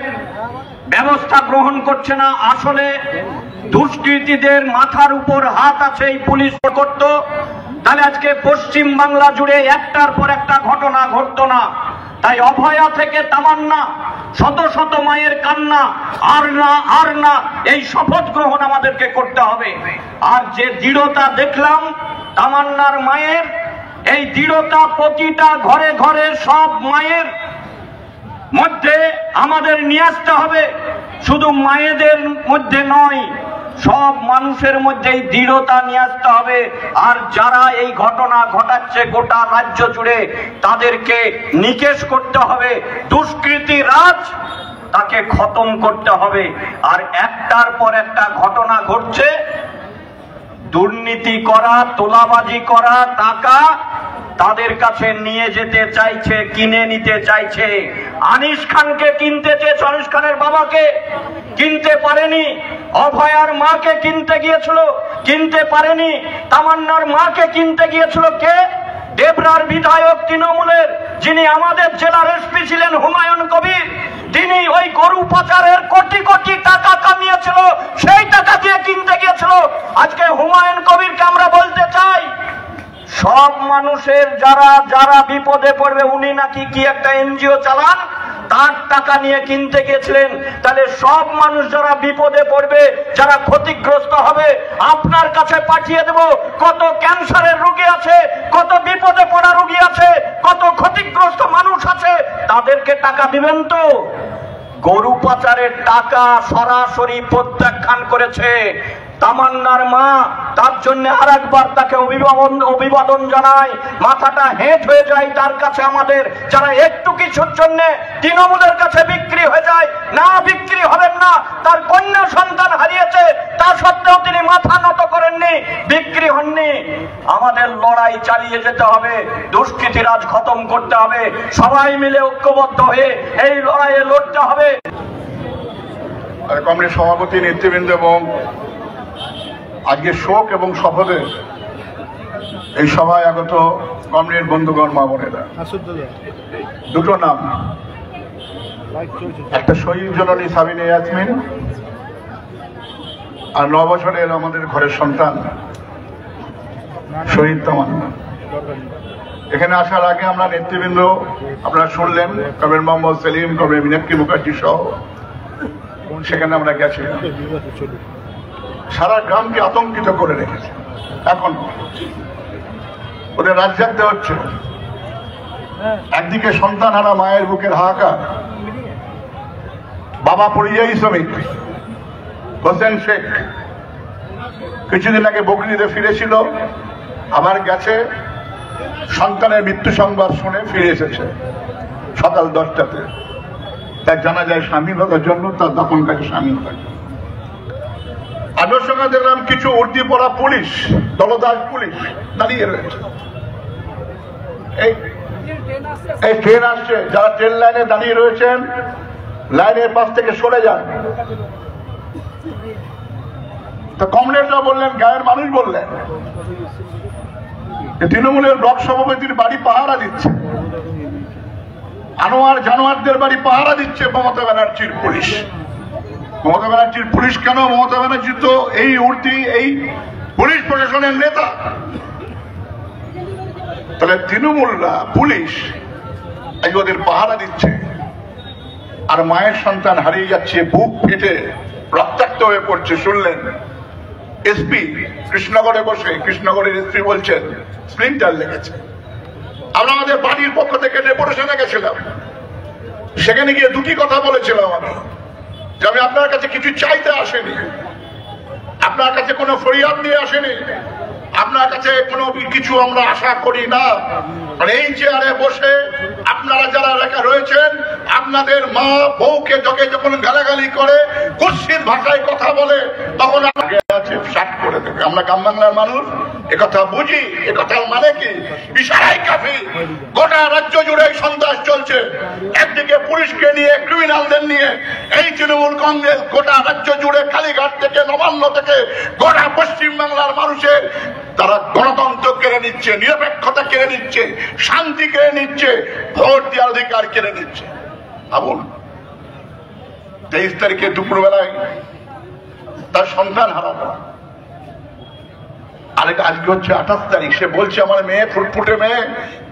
ব্যবস্থা গ্রহণ করছে না। আসলে দুষ্কৃতীদের মাথার উপর হাত আছে এই পুলিশ করত, তাহলে আজকে পশ্চিম বাংলা জুড়ে একটার পর একটা ঘটনা ঘটতো না। তাই অভয়া থেকে তামান্না, শত শত মায়ের কান্না, আর না এই শপথ গ্রহণ আমাদেরকে করতে হবে। আর যে দৃঢ়তা দেখলাম তামান্নার মায়ের, এই দৃঢ়তা প্রতিটা ঘরে ঘরে সব মায়ের মধ্যে আমাদের নিয়ে আসতে হবে। শুধু মায়েদের মধ্যে নয়, সব মানুষের মধ্যে দৃঢ়তা নিয়ে আসতে হবে। আর যারা এই ঘটনা ঘটাচ্ছে গোটা রাজ্য জুড়ে, তাদেরকে নিকেশ করতে হবে। দুষ্কৃতী রাজ, তাকে খতম করতে হবে। আর একটার পর একটা ঘটনা ঘটছে, দুর্নীতি করা, তোলাবাজি করা, টাকা তাদের কাছে নিয়ে যেতে চাইছে, কিনে নিতে চাইছে। আনিস খানকে কিনতে চেয়েছে, আনিস খানের বাবাকে কিনতে পারেনি। অভয়ার মাকে কিনতে গিয়েছিল, কিনতে পারেনি। তামান্নার মাকে কিনতে গিয়েছিল কে? দেবরার বিধায়ক তৃণমূলের, যিনি আমাদের জেলার এসপি ছিলেন, হুমায়ুন কবির। তিনি ওই গরু পাচারের কোটি কোটি টাকা কামিয়েছিল, সেই টাকা দিয়ে কিনতে গিয়েছিল। আজকে হুমায়ুন কবিরকে আমরা বলতে চাই, সব মানুষের যারা যারা বিপদে পড়বে, উনি নাকি কি একটা এনজিও চালান, তার টাকা নিয়ে কিনতে গেছিলেন। তাহলে সব মানুষ যারা বিপদে পড়বে, যারা ক্ষতিগ্রস্ত হবে, আপনার কাছে পাঠিয়ে দেব। কত ক্যান্সারের রোগী আছে, কত বিপদে পড়া রোগী আছে, কত ক্ষতিগ্রস্ত মানুষ আছে, তাদেরকে টাকা দিবেন তো? গরু পাচারের টাকা সরাসরি প্রত্যাখ্যান করেছে তামান্নার মা। তার জন্য আর একবার তাকে অভিবাদন জানাই। মাথাটা হেঁট হয়ে যায় তার কাছে আমাদের, যারা একটু কিছুর জন্য তৃণমূলের কাছে বিক্রি হয়ে যায়। না, বিক্রি হবেন না। তার কন্যা সন্তান হারিয়েছে, তা সত্ত্বেও তিনি মাথা নত করেননি, বিক্রি হননি। আমাদের লড়াই চালিয়ে যেতে হবে, দুষ্কৃতীরাজ খতম করতে হবে। সবাই মিলে ঐক্যবদ্ধ হয়ে এই লড়াইয়ে লড়তে হবে। কমিটির সভাপতি, নেতৃবৃন্দ এবং আজকে শোক এবং শপথে এই সভায় আগত কমরেড বন্ধুগণ, মা বোনেরা, দুটো নাম, একটা শহীদ জননী সাবিনা ইয়াসমিন, আর 9 বছরের আমাদের ঘরের সন্তান শহীদ তামান্না। এখানে আসার আগে আমরা নেতৃবৃন্দ, আপনারা শুনলেন, কমরেড মোহাম্মদ সেলিম, কমরেড মীনাক্ষী মুখার্জি সহ সেখানে আমরা গেছিলাম। সারা গ্রামকে আতঙ্কিত করে রেখেছে। এখন ওদের রাত জাগতে হচ্ছে। একদিকে সন্তান হারা মায়ের বুকের হাহাকার, বাবা পরিযায়ী শ্রমিক হোসেন শেখ কিছুদিন আগে বকরিতে ফিরেছিল, আবার গেছে, সন্তানের মৃত্যু সংবাদ শুনে ফিরে এসেছে সকাল 10টাতে। তার জানা যায় সামিল হওয়ার জন্য, তার দাফন কাজে সামিল হওয়ার জন্য। আজের সঙ্গে দেখলাম কিছু উর্দি পড়া পুলিশ, দলদাস পুলিশ দাঁড়িয়ে রয়েছে। এই ট্রেন আসছে, যারা ট্রেন লাইনে দাঁড়িয়ে রয়েছেন লাইনের পাশ থেকে সরে যান। তো কমরেডরা বললেন, গায়ের মানুষ বললেন, তৃণমূলের ব্লক সভাপতির বাড়ি পাহারা দিচ্ছে, আনোয়ার জানোয়ারদের বাড়ি পাহারা দিচ্ছে মমতা ব্যানার্জির পুলিশ। মমতা ব্যানার্জির পুলিশ কেন? মমতা ব্যানার্জি তো এই উর্দি, এই পুলিশ প্রশাসনের নেতা। তাহলে তৃণমূলরা, পুলিশ আজ ওদের পাহারা দিচ্ছে, আর মায়ের সন্তান হারিয়ে যাচ্ছে, বুক ফেটে রক্তাক্ত হয়ে পড়ছে। শুনলেন এসপি কৃষ্ণনগরে বসে, কৃষ্ণনগরের এসপি বলছেন স্প্লিন্টার লেগেছে। আমরা আমাদের বাড়ির পক্ষ থেকে ডেপুটেশনে গেছিলাম, সেখানে গিয়ে দুটি কথা বলেছিলাম আমি, যে আমি আপনার কাছে কিছু চাইতে আসেনি, আপনার কাছে কোনো ফরিয়াদ নিয়ে আসেনি, আপনার কাছে কোনো কিছু আমরা আশা করি না। এই চেয়ারে বসে আপনারা যারা লেখা রয়েছেন, আপনাদের মা বউকে যখন গালাগালি করে, কুৎসিত ভাষায় কথা বলে, তখন করে দেবে। আমরা গ্রাম বাংলার মানুষ একথা বুঝি। একথার মানে কি? ইশারাই কাফি। গোটা রাজ্য জুড়ে সন্ত্রাস চলছে। একদিকে পুলিশকে নিয়ে, ক্রিমিনালদের নিয়ে এই তৃণমূল কংগ্রেস গোটা রাজ্য জুড়ে, কালীঘাট থেকে নবান্ন থেকে গোটা পশ্চিম বাংলার মানুষের তারা গণতন্ত্র কেড়ে নিচ্ছে, নিরপেক্ষতা কেড়ে নিচ্ছে, শান্তি কেড়ে নিচ্ছে, ভোট দেওয়ার অধিকার কেড়ে নিচ্ছে। ভাবুন, 23 তারিখে দুপুরবেলায় তার সন্তান হারানো, আরেকটা আজকে হচ্ছে 28 তারিখ। সে বলছে আমার মেয়ে, ফুটফুটে মেয়ে,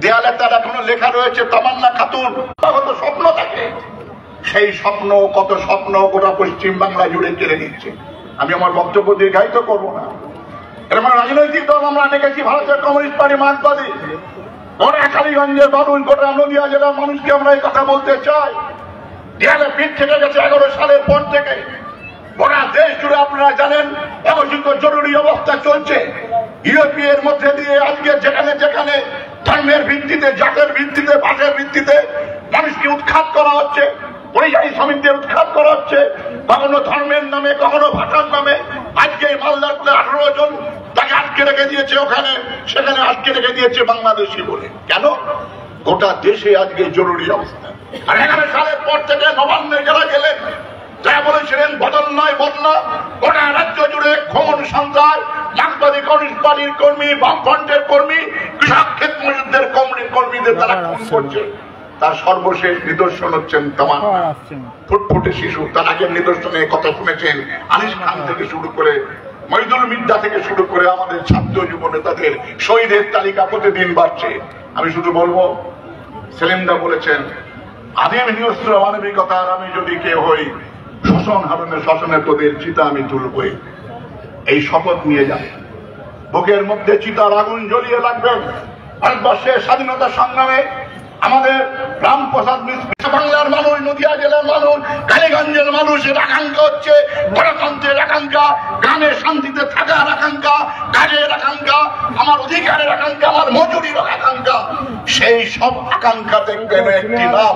দেয়ালে তার এখনো লেখা রয়েছে তামান্না খাতুন। কত স্বপ্ন থাকে, সেই স্বপ্ন, কত স্বপ্ন গোটা পশ্চিম বাংলা জুড়ে কেড়ে নিচ্ছে। আমি আমার বক্তব্য দীর্ঘায়িত করবো না। এরকম রাজনৈতিক দল আমরা দেখেছি, ভারতের কমিউনিস্ট পার্টি, মার্কসবাদী, গোটা কালীগঞ্জের মানুষ, গোটা নদিয়া জেলার মানুষকে আমরা এই কথা বলতে চাই। দেয়ালে পিঠ থেকে গেছে 11 সালের পর থেকে। গোটা দেশ জুড়ে আপনারা জানেন অবস্থিত জরুরি অবস্থা চলছে। ইউরোপের মধ্যে দিয়ে আজকে যেখানে যেখানে ধর্মের ভিত্তিতে, জাতের ভিত্তিতে, ভাষার ভিত্তিতে মানুষকে উৎখাত করা হচ্ছে, পরিযায়ী শ্রমিকদের উৎখাত করা হচ্ছে, কখনো ধর্মের নামে, কখনো ভাষার নামে। আজকে মালদার 18 জন তাকে আটকে রেখে দিয়েছে ওখানে, সেখানে আটকে রেখে দিয়েছে বাংলাদেশি বলে। কেন? গোটা দেশে আজকে জরুরি অবস্থা। আর 11 সালের পর থেকে নবান্নে যারা গেলেন, যারা বলেছিলেন বদল নয় বদলা, গোটা রাজ্য জুড়ে খুন, সন্ত্রাস, মার্কসবাদী কমিউনিস্ট পার্টির কর্মী, বামফ্রন্টের কর্মী, কৃষক ক্ষেত মজুরদের কর্মীদের তারা খুন করছে। তার সর্বশেষ নিদর্শন হচ্ছেন তামান্না, ফুটফুটে শিশু। তার আগের নিদর্শনে কথা শুনেছেন আনিস খান থেকে শুরু করে, মহিদুল মির্জা থেকে শুরু করে আমাদের ছাত্র জীবনে তাদের শহীদের তালিকা প্রতিদিন বাড়ছে। আমি শুধু বলবো, সেলিমদা বলেছেন আদিম হিংস্র মানবিকতার আমি যদি কেউ হই, শোষণ হারণে শ্মশানে তোদের চিতা আমি তুলবই। এই শপথ নিয়ে যান, বুকের মধ্যে চিতার আগুন জ্বলিয়ে রাখবেন। ভারতবর্ষের স্বাধীনতা সংগ্রামে আমাদের রামপ্রসাদ মিশ্র, বাংলার মানুষ, নদিয়া জেলার মানুষ, কালীগঞ্জের মানুষের আকাঙ্ক্ষা হচ্ছে গণতন্ত্রের আকাঙ্ক্ষা, গ্রামে শান্তিতে থাকার আকাঙ্ক্ষা, কাজের আকাঙ্ক্ষা, আমার অধিকারের আকাঙ্ক্ষা, আমার মজুরির আকাঙ্ক্ষা। সেই সব আকাঙ্ক্ষা দেখবেন একটি নাম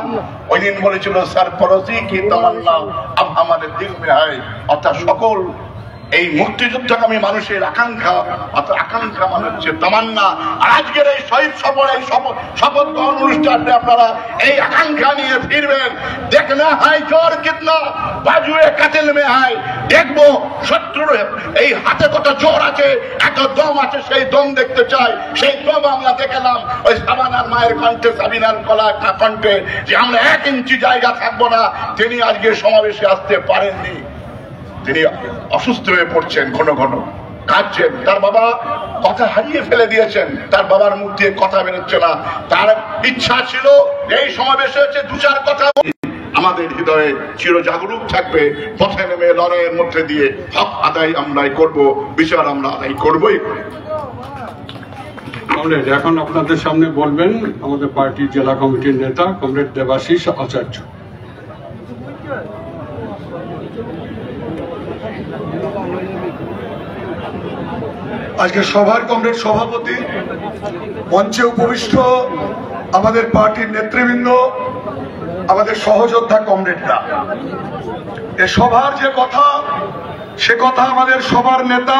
ওই দিন বলেছিল, সরফরোশি কি তামান্না আব আমাদের দিল মে হয়। অর্থাৎ সকল এই মুক্তিযুদ্ধকামী মানুষের আকাঙ্ক্ষা, অর্থাৎ আকাঙ্ক্ষা মানে হচ্ছে তামান্না। আর আজকের এই শহীদ সফর, এই শপথ গ্রহণ অনুষ্ঠানে আপনারা এই আকাঙ্ক্ষা নিয়ে ফিরবেন। দেখনা হয় জোর কিতনা বাজুয়ে কাতিল মে হয়। দেখবো শত্রুর এই হাতে কত জোর আছে, এত দম আছে, সেই দম দেখতে চাই। সেই দম আমরা দেখলাম ওই সাবানার মায়ের কণ্ঠে, সাবিনার কণ্ঠে, যে আমরা 1 ইঞ্চি জায়গা থাকবো না। তিনি আজকে সমাবেশে আসতে পারেননি, তিনি অসুস্থ হয়ে পড়ছেন, ঘন ঘন কাঁদছেন। তার বাবা কথা হারিয়ে ফেলে দিয়েছেন, তার বাবার মুখ দিয়ে কথা বেরোচ্ছে না। তার ইচ্ছা ছিল এই সমাবেশে হচ্ছে 2-4 কথা আমাদের হৃদয়ে চিরজাগরুক থাকবে। পথে নেমে লড়াইয়ের মধ্যে দিয়ে হক আদায় আমরাই করব, বিচার আমরা আদায় করবই। কমরেড, এখন আপনাদের সামনে বলবেন আমাদের পার্টির জেলা কমিটির নেতা কমরেড দেবাশিস আচার্য। আজকে সভার কমরেড সভাপতি, মঞ্চে উপবিষ্ট আমাদের পার্টির নেতৃবৃন্দ, আমাদের সহযোদ্ধা কমরেডরা, এ সভার যে কথা, সে কথা আমাদের সবার নেতা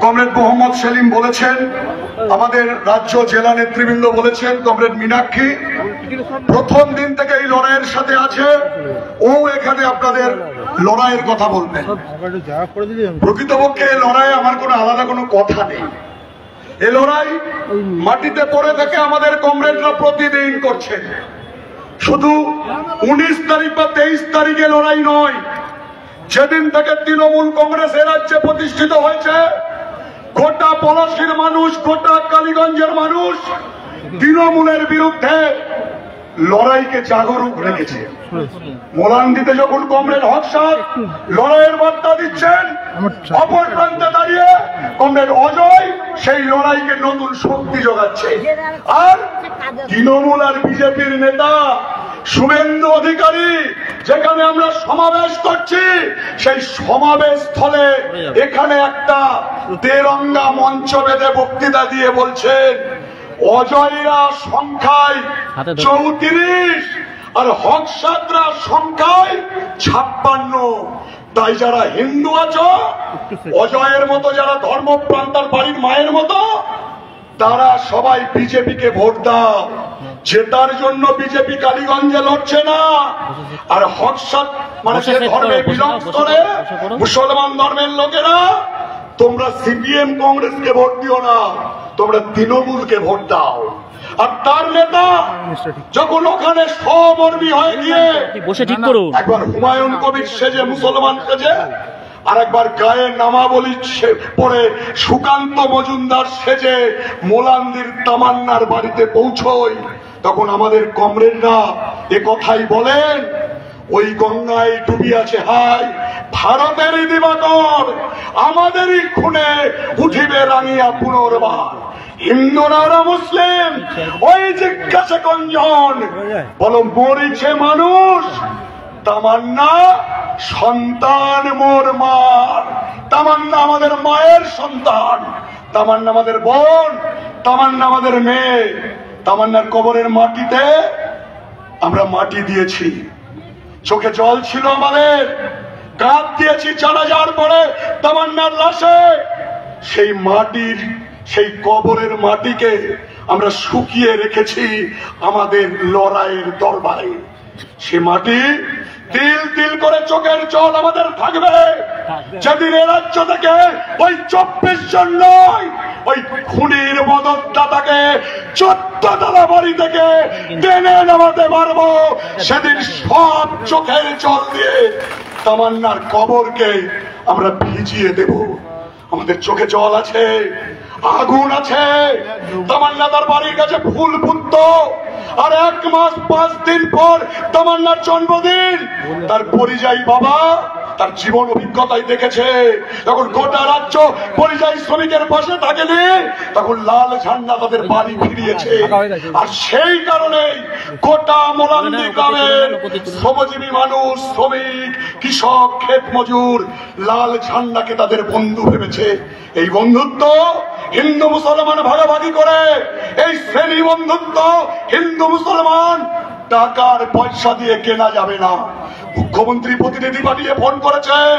কমরেড মোহাম্মদ সেলিম বলেছেন, আমাদের রাজ্য জেলা নেতৃবৃন্দ বলেছেন, কমরেড মীনাক্ষী প্রথম দিন থেকে এই লড়াইয়ের সাথে আছে। ও এখানে আপনাদের লড়াইয়ের কথা বলবেন। প্রকৃতপক্ষে এই লড়াই আমার কোনো আলাদা কোনো কথা নেই। এই লড়াই মাটিতে পড়ে থেকে আমাদের কমরেডরা প্রতিদিন করছেন। শুধু 19 তারিখ বা 23 তারিখে লড়াই নয়, যেদিন থেকে তৃণমূল কংগ্রেস এ রাজ্যে প্রতিষ্ঠিত হয়েছে, গোটা পলাশীর মানুষ, গোটা কালীগঞ্জের মানুষ তৃণমূলের বিরুদ্ধে লড়াইকে জাগরুক রেখেছে। মোলান্দিতে যখন কমরেড হক সাহেব লড়াইয়ের বার্তা দিচ্ছেন, অপর প্রান্তে দাঁড়িয়ে কমরেড অজয় সেই লড়াইকে নতুন শক্তি যোগাচ্ছে। আর তৃণমূল আর বিজেপির নেতা শুভেন্দু অধিকারী যেখানে আমরা সমাবেশ করছি, সেই সমাবেশ স্থলে এখানে একটা তেরঙ্গা মঞ্চ বেঁধে বক্তৃতা দিয়ে বলছেন অজয়রা সংখ্যায় 34 আর হকসাদরা সংখ্যায় 56। তাই যারা হিন্দু আছো, অজয়ের মতো যারা ধর্মপ্রাণ তার বাড়ির মায়ের মতো, তারা সবাই বিজেপিকে ভোট দাও। জেতার জন্য বিজেপি কালীগঞ্জে লড়ছে না। আর হকসাদ মানে যে ধর্মে বিলং করে মুসলমান ধর্মের লোকেরা, তোমরা সিপিএম কংগ্রেসকে ভোট দিও না, তোমরা তৃণমূলকে ভোট দাও। আর তার নেতা যখন ওখানে সহমর্মী হয়ে গিয়ে একবার হুমায়ুন কবির সেজে, মুসলমান সেজে, আর একবার গায়ে নামাবলী পরে সুকান্ত মজুমদার সেজে মোলান্দির তামান্নার বাড়িতে পৌঁছয়, তখন আমাদের কমরেডরা এ কথাই বলেন, ওই গঙ্গায় ডুবি আছে হাই ভারতেরই দিবাকর, আমাদেরই খুনে উঠিবে রাঙিয়া পুনর্বার। হিন্দুরা ওরা মুসলিম, ওই জিজ্ঞাসা কঞ্জন বলো মরিছে মানুষ, তামান্না সন্তান মোর মার। তামান্না আমাদের মায়ের সন্তান, তামান্না আমাদের বোন, তামান্না আমাদের মেয়ে। তামান্নার কবরের মাটিতে আমরা মাটি দিয়েছি, চোখে জল ছিল আমাদের, কাঁদ দিয়েছি জানাজার পরে তামান্নার লাশে। সেই মাটির, সেই কবরের মাটিকে আমরা শুকিয়ে রেখেছি আমাদের লড়াইয়ের দরবারে। সে মাটি তিল তিল করে চোখের জল আমাদের থাকবে যেদিন এ রাজ্য থেকে ওই 24 জন নয়, ওই খুনির মদতদাতাকে 14 তলা বাড়ি থেকে টেনে নামাতে পারবো। সেদিন সব চোখের জল দিয়ে তামান্নার কবরকে আমরা ভিজিয়ে দেব। আমাদের চোখে জল আছে, আগুন আছে। তামান্না তার বাড়ির কাছে ফুল ফুটত, আর 1 মাস 5 দিন পর তামান্নার জন্মদিন। তার পরিযায়ী বাবা তার জীবন অভিজ্ঞতায় দেখেছে, যখন গোটা রাজ্য পরিযায়ী শ্রমিকের পাশে থাকেনি, তখন লাল ঝান্ডা তাদের বাড়ি ফিরিয়েছে। আর সেই কারণেই গোটা মোলান্দি গ্রামের শ্রমজীবী মানুষ, শ্রমিক, কৃষক, ক্ষেত মজুর লাল ঝান্ডাকে তাদের বন্ধু ভেবেছে। এই বন্ধুত্ব হিন্দু মুসলমান ভাগাভাগি করে, এই শ্রেণী বন্ধুত্ব হিন্দু মুসলমান টাকার পয়সা দিয়ে কেনা যাবে না। মুখ্যমন্ত্রী প্রতিনিধি পাঠিয়ে ফোন করেছেন,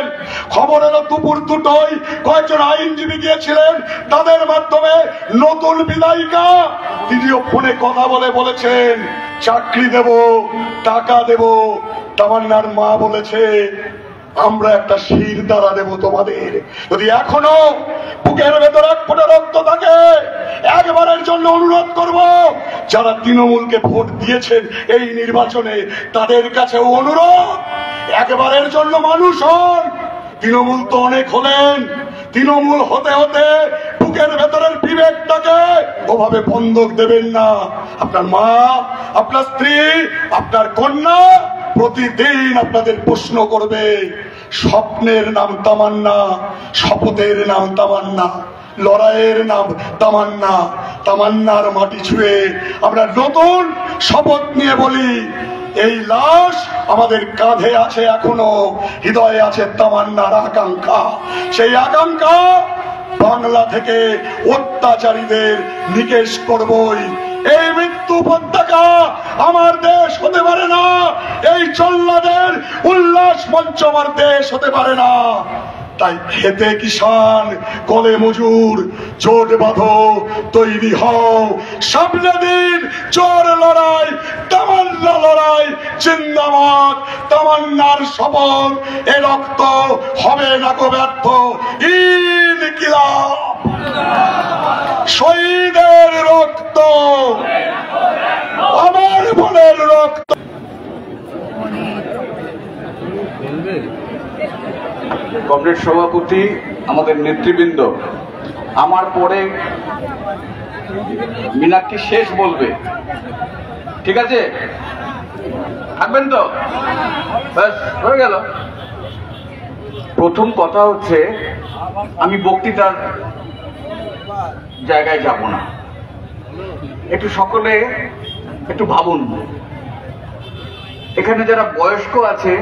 খবর এলো দুপুর 2টোয় কয়েকজন আইনজীবী গিয়েছিলেন, তাদের মাধ্যমে নতুন বিধায়িকা তিনিও ফোনে কথা বলে বলেছেন চাকরি দেব, টাকা দেব। তামান্নার মা বলেছে আমরা একটা শির দ্বারা দেব তোমাদের, যদি এখনো বুকের ভেতর 1 ফোঁটা রক্ত থাকে। একবারের জন্য অনুরোধ করব, যারা তৃণমূলকে ভোট দিয়েছেন এই নির্বাচনে, তাদের কাছে অনুরোধ, একবারের জন্য মানুষ হন। তৃণমূল তো অনেক হলেন, তৃণমূল হতে হতে বুকের ভেতরের বিবেকটাকে ওভাবে বন্ধক দেবেন না। আপনার মা, আপনার স্ত্রী, আপনার কন্যা প্রতিদিন আপনাদের প্রশ্ন করবে, স্বপ্নের নাম তামান্না, শপথের নাম তামান্না, লড়াইয়ের নাম তামান্না। তামান্নার মাটি ছুঁয়ে আমরা নতুন শপথ নিয়ে বলি, এই লাশ আমাদের কাঁধে আছে, এখনো হৃদয়ে আছে তামান্নার আকাঙ্ক্ষা। সেই আকাঙ্ক্ষা বাংলা থেকে অত্যাচারীদের নিকেশ করবই। এই মৃত্যু পতাকা আমার দেশ হতে পারে না, এই জল্লাদের উল্লাস মঞ্চ আমার দেশ হতে পারে না। তাই খেতে কিষান, কলে মজুর, জোট বাঁধো, তৈরি হও, সামনে দিন জোর লড়াই, তামান্না লড়াই জিন্দাবাদ। তামান্নার শপথ, এ রক্ত হবে না কো ব্যর্থ। ইনকিলাব, শহীদের রক্ত, আমার বোনের রক্ত। কমরেড সভাপতি, আমাদের নেতৃবৃন্দ, আমার পরে মীনাক্ষী শেষ বলবে, ঠিক আছে? থাকবেন তো? ব্যাস হয়ে গেল। প্রথম কথা হচ্ছে, আমি বক্তৃতার জায়গায় যাব না, একটু সকলে একটু ভাবুন। এখানে যারা বয়স্ক আছে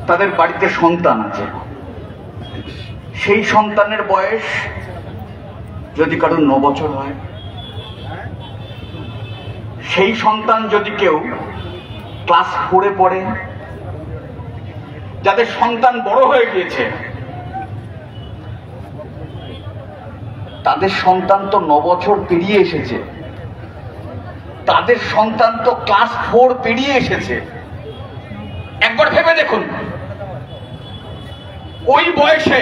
তাদের বাড়িতে সন্তান আছে, সেই সন্তানের বয়স যদি কারো 9 বছর হয়, সেই সন্তান যদি কেউ ক্লাস 4-এ পড়ে, যাদের সন্তান বড় হয়ে গিয়েছে, তাদের সন্তান তো 9 বছর পেরিয়ে এসেছে, তাদের সন্তান তো ক্লাস 4 পেরিয়ে এসেছে। একবার ভেবে দেখুন, ওই বয়সে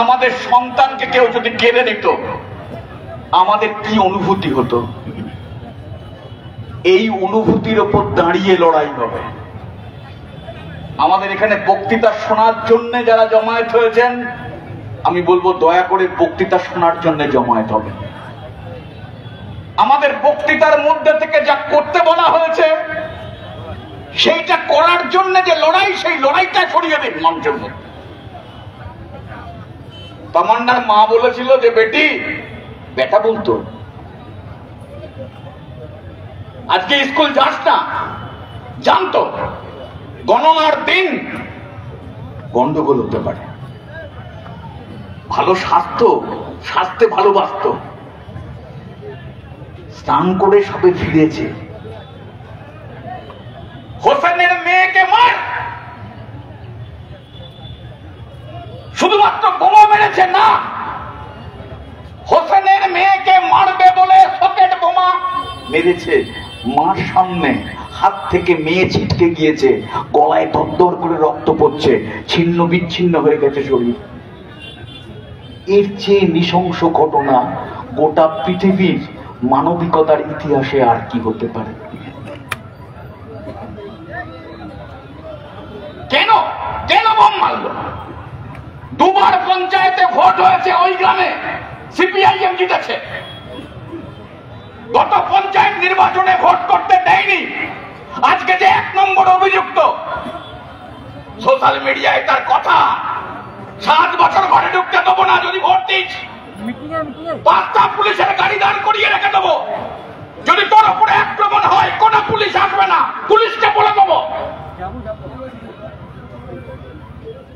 আমাদের সন্তানকে কেউ যদি কেড়ে নিত, আমাদের কি অনুভূতি হতো? এই অনুভূতির ওপর দাঁড়িয়ে লড়াই হবে। আমাদের এখানে বক্তৃতা শোনার জন্য যারা জমায়েত হয়েছেন, আমি বলবো দয়া করে বক্তৃতা শোনার জন্য জমায়েত হবে। আমাদের বক্তৃতার মধ্যে থেকে যা করতে বলা হয়েছে, সেইটা করার জন্য যে লড়াই, সেই লড়াইটা ছড়িয়ে দিন মঞ্চের মধ্যে। তামান্নার মা বলেছিল যে বেটি, বেটা বলতো, আজকে স্কুল যাস না, জানতো গণনার দিন গন্ডগোল হতে পারে। ভালো স্বাস্থ্যে ভালোবাসত, স্নান করে সবে ফিরেছে, হোসেনের মেয়েকে মার, শুধুমাত্র বোমা মেরেছে না, হোসেনের মেয়েকে মারবে বলে সকেট বোমা মেরেছে। মার সামনে হাত থেকে মেয়ে ছিটকে গিয়েছে, গলায় দরদর করে রক্ত পড়ছে, ছিন্ন বিচ্ছিন্ন হয়ে গেছে শরীর। এর চেয়ে নৃশংস ঘটনা গোটা পৃথিবীর মানবিকতার ইতিহাসে আর কি হতে পারে? কেন বোম মারল? 2 বার পঞ্চায়েতে ভোট হয়েছে, ওই গ্রামে সিপিআইএম জিতেছে। গত পঞ্চায়েত নির্বাচনে ভোট করতে দেয়নি। আজকে যে 1 নম্বর অভিযুক্ত, সোশ্যাল মিডিয়ায় তার কথা, 7 বছর ঘরে ঢুকতে দেবো না যদি ভোট দিস, 5টা পুলিশের গাড়ি দাঁড় করিয়ে রেখে দেবো, যদি তোর উপরে আক্রমণ হয় কোন পুলিশ আসবে না, পুলিশকে বলে দেবো।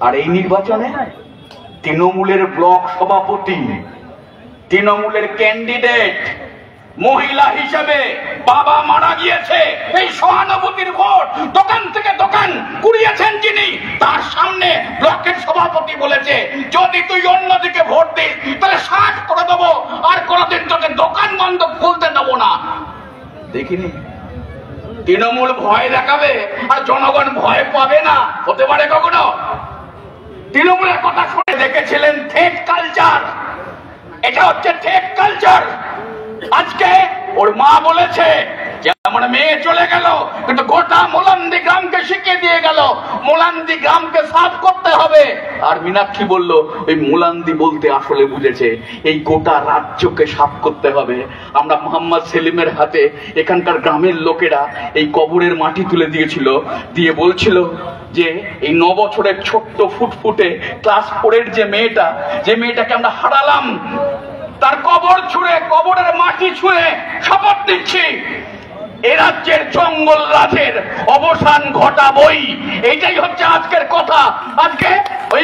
আর এই নির্বাচনে তৃণমূলের ব্লক সভাপতি, তৃণমূলের ক্যান্ডিডেট, মহিলা হিসেবে বাবা মারা গিয়েছে, এই সহানুভূতির ভোট দোকান থেকে দোকান কুড়িয়েছেন যিনি, তার সামনে ব্লকের সভাপতি বলেছে যদি তুই অন্যদিকে ভোট দিস তাহলে 60 করে দেবো, আর কোনদিন তোকে দোকান বন্ধ খুলতে দেবো না। দেখিনি তৃণমূল ভয় দেখাবে আর জনগণ ভয় পাবে না, হতে পারে কখনো? তৃণমূলের কথা শুনে দেখেছিলেন থেট কালচার, এটা হচ্ছে থেট কালচার। আজকে ওর মা বলেছে যে আমার মেয়ে চলে গেল, কিন্তু গোটা মোলান্দি গ্রামকে শিখিয়ে দিয়ে গেল মোলান্দি গ্রামকে সাফ করতে হবে। আর মীনাক্ষী বলল ওই মুলান্দি বলতে আসলে বুঝেছে এই গোটা রাজ্যকে সাফ করতে হবে। আমরা মোহাম্মদ সেলিমের হাতে এখানকার গ্রামের লোকেরা এই কবরের মাটি তুলে দিয়েছিল, দিয়ে বলছিল যে এই 9 বছরের ছোট্ট ফুটফুটে ক্লাস 4-এর যে মেয়েটাকে আমরা হারালাম, তার কবর ছুঁড়ে, কবরের মাটি ছুঁড়ে শপথ নিচ্ছি এ রাজ্যের জঙ্গল রাজের অবসান ঘটাবই। এইটাই হচ্ছে আজকের কথা। আজকে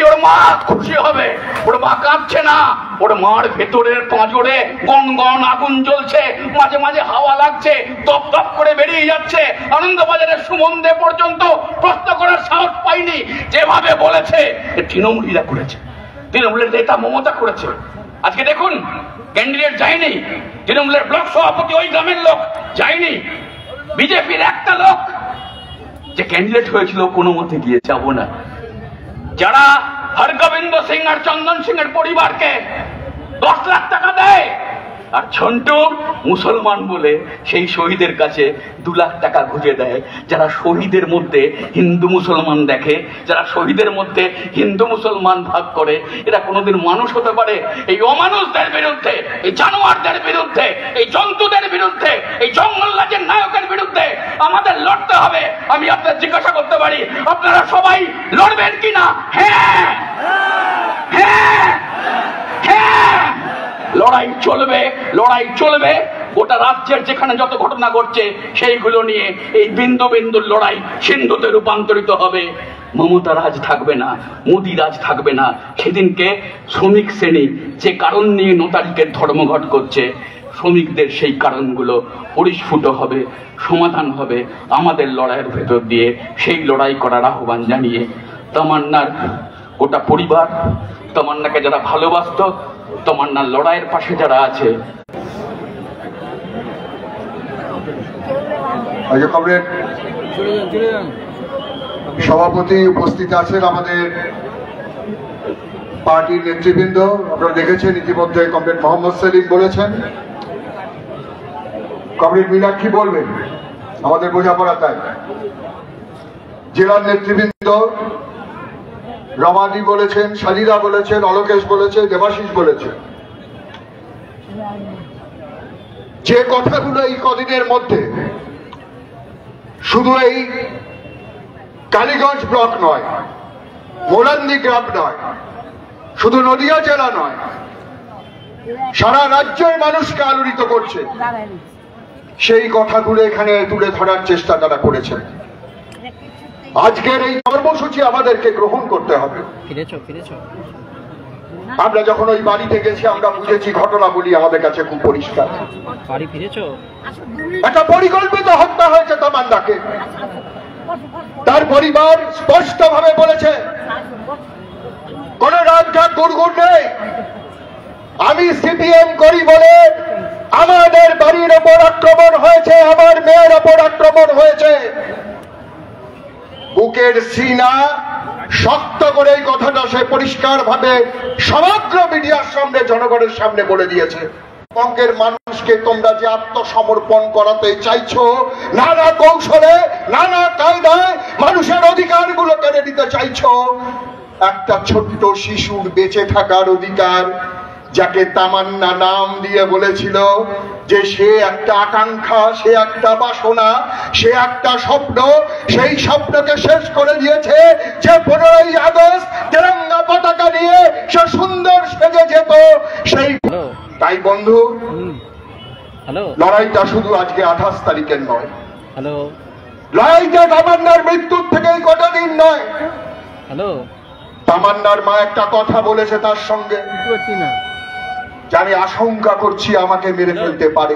ওর মা খুশি হবে, ওর মা কাঁদছে না, ওর মার ভেতরের পাঁজরে গনগন আগুন জ্বলছে, মাঝে মাঝে হাওয়া লাগছে, দপ দপ করে বেরিয়ে যাচ্ছে। আনন্দবাজারের সুমন দে পর্যন্ত প্রশ্ন করার সাহস পাইনি। যেভাবে বলেছে তৃণমূলীরা করেছে, তৃণমূলের নেতা মমতা করেছে। আজকে দেখুন ক্যান্ডিডেট যায়নি, তৃণমূলের ব্লক সভাপতি ওই গ্রামের লোক যায়নি, বিজেপির একটা লোক যে ক্যান্ডিডেট হয়েছিল কোনো মতে গিয়ে যাবো না। যারা হরগোবিন্দ সিং আর চন্দন সিং এর পরিবারকে 10 লাখ টাকা দেয়, আর ঝন্টু মুসলমান বলে সেই শহীদের কাছে 2 লাখ টাকা গুঁজে দেয়। যারা শহীদের মধ্যে হিন্দু মুসলমান দেখে, যারা শহীদের মধ্যে হিন্দু মুসলমান ভাগ করে, এরা কোনোদিন মানুষ হতে পারে? এই অমানুষদের বিরুদ্ধে, এই জানোয়ারদের বিরুদ্ধে, এই জন্তুদের বিরুদ্ধে, এই জঙ্গল রাজের নায়কের বিরুদ্ধে আমাদের লড়তে হবে। আমি আপনাদের জিজ্ঞাসা করতে পারি, আপনারা সবাই লড়বেন কিনা? হ্যাঁ, হ্যাঁ, হ্যাঁ। লড়াই চলবে, লড়াই চলবে। গোটা রাজ্যের যেখানে যত ঘটনা ঘটছে সেইগুলো নিয়ে এই বিন্দু বিন্দু লড়াই সিন্ধুতে রূপান্তরিত হবে। মমতা রাজ থাকবে না, মোদি রাজ থাকবে না। সেদিনকে শ্রমিক শ্রেণী যে কারণ নিয়ে 9 তারিখের ধর্মঘট করছে, শ্রমিকদের সেই কারণগুলো পরিস্ফুট হবে, সমাধান হবে আমাদের লড়াইয়ের ভেতর দিয়ে। সেই লড়াই করার আহ্বান জানিয়ে তামান্নার গোটা পরিবার, তামান্নাকে যারা ভালোবাসত, তামান্নার লড়াইয়ের পাশে যারা আছে, সভাপতি উপস্থিত আছেন, আমাদের পার্টির নেতৃবৃন্দ আপনারা দেখেছেন ইতিমধ্যে কমরেড মোহাম্মদ সেলিম বলেছেন, কমরেড মীনাক্ষী বলবেন, আমাদের বোঝাপড়া তাই। জেলার নেতৃবৃন্দ রমাদি বলেছেন, সাজিদা বলেছেন, অলোকেশ বলেছে, দেবাশিস বলেছে। যে কথাগুলো এই কদিনের মধ্যে শুধু এই কালীগঞ্জ ব্লক নয়, মোলান্দি গ্রাম নয়, শুধু নদিয়া জেলা নয়, সারা রাজ্যের মানুষকে আলোড়িত করছে, সেই কথাগুলো এখানে তুলে ধরার চেষ্টা তারা করেছেন। আজকের এই কর্মসূচি আমাদেরকে গ্রহণ করতে হবে। আমরা যখন ওই বাড়িতে গেছি আমরা বুঝেছি ঘটনাগুলি আমাদের কাছে খুব পরিষ্কার। একটা পরিকল্পিত হত্যা হয়েছে তামান্নাকে। তার পরিবার স্পষ্ট ভাবে বলেছে কোন রাজঘাট গুড়গুড় নেই। আমি সিপিএম করি বলে আমাদের বাড়ির ওপর আক্রমণ হয়েছে, আমার মেয়ের ওপর আক্রমণ হয়েছে। বুকের সিনা শক্ত করে এই কথাটা সে পরিষ্কার ভাবে সমগ্র মিডিয়ার সামনে, জনগণের সামনে বলে দিয়েছে। বঙ্গের মানুষকে তোমরা যে আত্মসমর্পণ করাতে চাইছো, নানা কৌশলে, নানা কায়দায় মানুষের অধিকারগুলো কেড়ে নিতে চাইছো, একটা ছোট্ট শিশুর বেঁচে থাকার অধিকার, যাকে তামান্না নাম দিয়ে বলেছিল যে সে একটা আকাঙ্ক্ষা, সে একটা বাসনা, সে একটা স্বপ্ন, সেই স্বপ্নকে শেষ করে দিয়েছে যে 15ই আগস্ট তেরঙ্গা পতাকা নিয়ে সে সুন্দর সেজে যেত। সেই তাই বন্ধু, লড়াইটা শুধু আজকে 28 তারিখের নয়, লড়াইটা তামান্নার মৃত্যুর থেকেই কটা দিন নয়। তামান্নার মা একটা কথা বলেছে তার সঙ্গে, আমি আশঙ্কা করছি আমাকে মেরে ফেলতে পারে।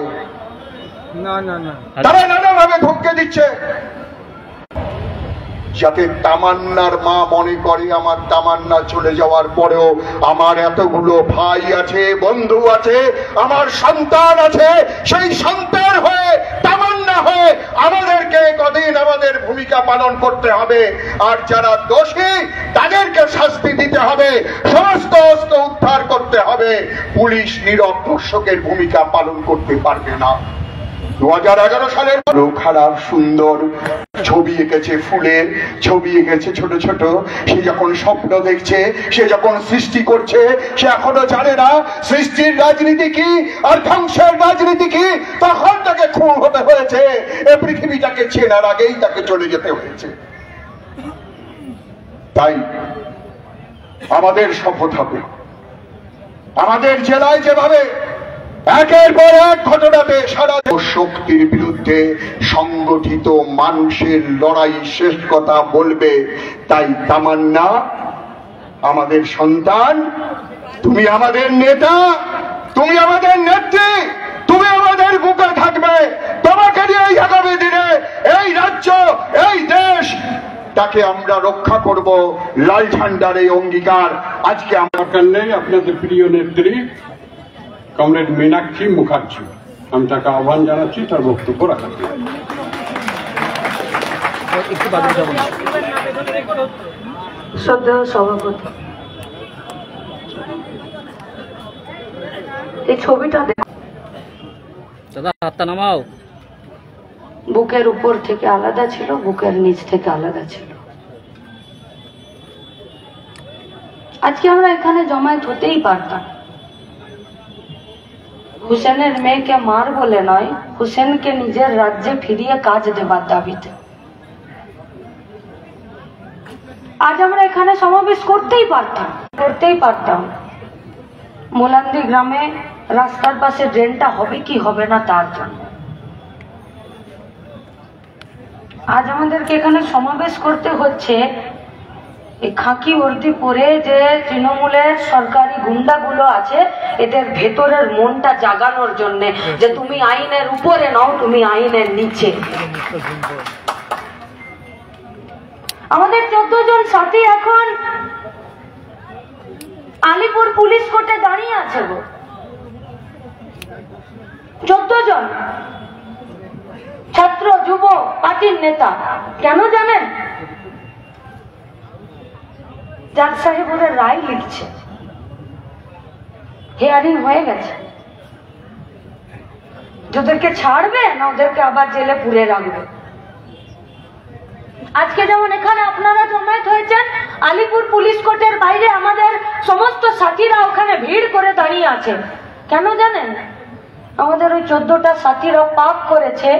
তারা নানাভাবে ধমকে দিচ্ছে যাতে তামান্নার মা মনে করে আমার তামান্না চলে যাওয়ার পরেও আমার এতগুলো ভাই আছে, বন্ধু আছে, আমার সন্তান আছে, সেই সন্তান হয়ে, তামান্না হয়ে আমাদেরকে কদিন আমাদের ভূমিকা পালন করতে হবে। আর যারা দোষী তাদেরকে শাস্তি দিতে হবে, সমস্ত অস্ত্র উদ্ধার করতে হবে। পুলিশ নীরব দর্শকের ভূমিকা পালন করতে পারবে না। 2011 সালের খারাপ সুন্দর ছবি এঁকেছে, ফুলের ছবি এঁকেছে ছোট ছোট। সে যখন স্বপ্ন দেখছে, সে যখন সৃষ্টি করছে, সে এখনো জানে না সৃষ্টির রাজনীতি কি আর ধ্বংসের রাজনীতি কি। তখন তাকে খুন হতে হয়েছে, এই পৃথিবীটাকে চেনার আগেই তাকে চলে যেতে হয়েছে। তাই আমাদের শপথ হবে, আমাদের জেলায় যেভাবে একের পর এক ঘটনাতে সারা শক্তির বিরুদ্ধে সংগঠিত মানুষের লড়াই শেষ কথা বলবে। তাই তামান্না আমাদের সন্তান, তুমি আমাদের নেতা, তুমি আমাদের নেত্রী, তুমি আমাদের বুকে থাকবে। তোমাকে নিয়ে আগামী দিনে এই রাজ্য, এই দেশ তাকে আমরা রক্ষা করব। লাল ঝান্ডার এই অঙ্গীকার আজকে দরকার নেই। আপনাদের প্রিয় নেত্রী কমরেড মীনাক্ষী মুখার্জি, আমি তাকে আহ্বান জানাচ্ছি তার বক্তব্য রাখার জন্য। শ্রদ্ধেয় সভাপতি, এই ছবিটা দেখো, দাদা হাতটা নামাও। বুকের উপর থেকে আলাদা ছিল, বুকের নিচ থেকে আলাদা ছিল। আজকে আমরা এখানে জমায়েত হতেই পারতাম, হুসেনের মেয়েকে মার বলে নয়, হুসেনকে নিজের রাজ্যে ফিরিয়ে কাজ দেবার দাবিতে। আজ আমরা এখানে সমাবেশ করতেই পারতাম। মোলান্দি গ্রামে রাস্তার পাশে ড্রেনটা হবে কি হবে না তার জন্য। আজ আমাদেরকে এখানে সমাবেশ করতে হচ্ছে এই খাকি বর্দি পরে যে তৃণমূলের সরকারি গুন্ডাগুলো আছে, এদের ভেতরের মনটা জাগানোর জন্য যে তুমি আইনের উপরে নাও, তুমি আইনের নিচে। আমাদের 14 জন সাথী এখন আলিপুর পুলিশ কোর্টে দাঁড়িয়ে আছে গো। 14 জন ছাত্র যুব পার্টির নেতা। কেন জানেন? জাজ সাহেব ওদের রায় লিখছে, হিয়ারিং হয়ে গেছে, ওদেরকে ছাড়বে না ওদেরকে আবার জেলে পুরে রাখবে। আজকে যেমন এখানে আপনারা জমায়েত হয়েছেন, আলিপুর পুলিশ কোর্টের বাইরে আমাদের সমস্ত সাথীরা ওখানে ভিড় করে দাঁড়িয়ে আছে। কেন জানেন? আমাদের ওই 14টা সাথীরা পাপ করেছে,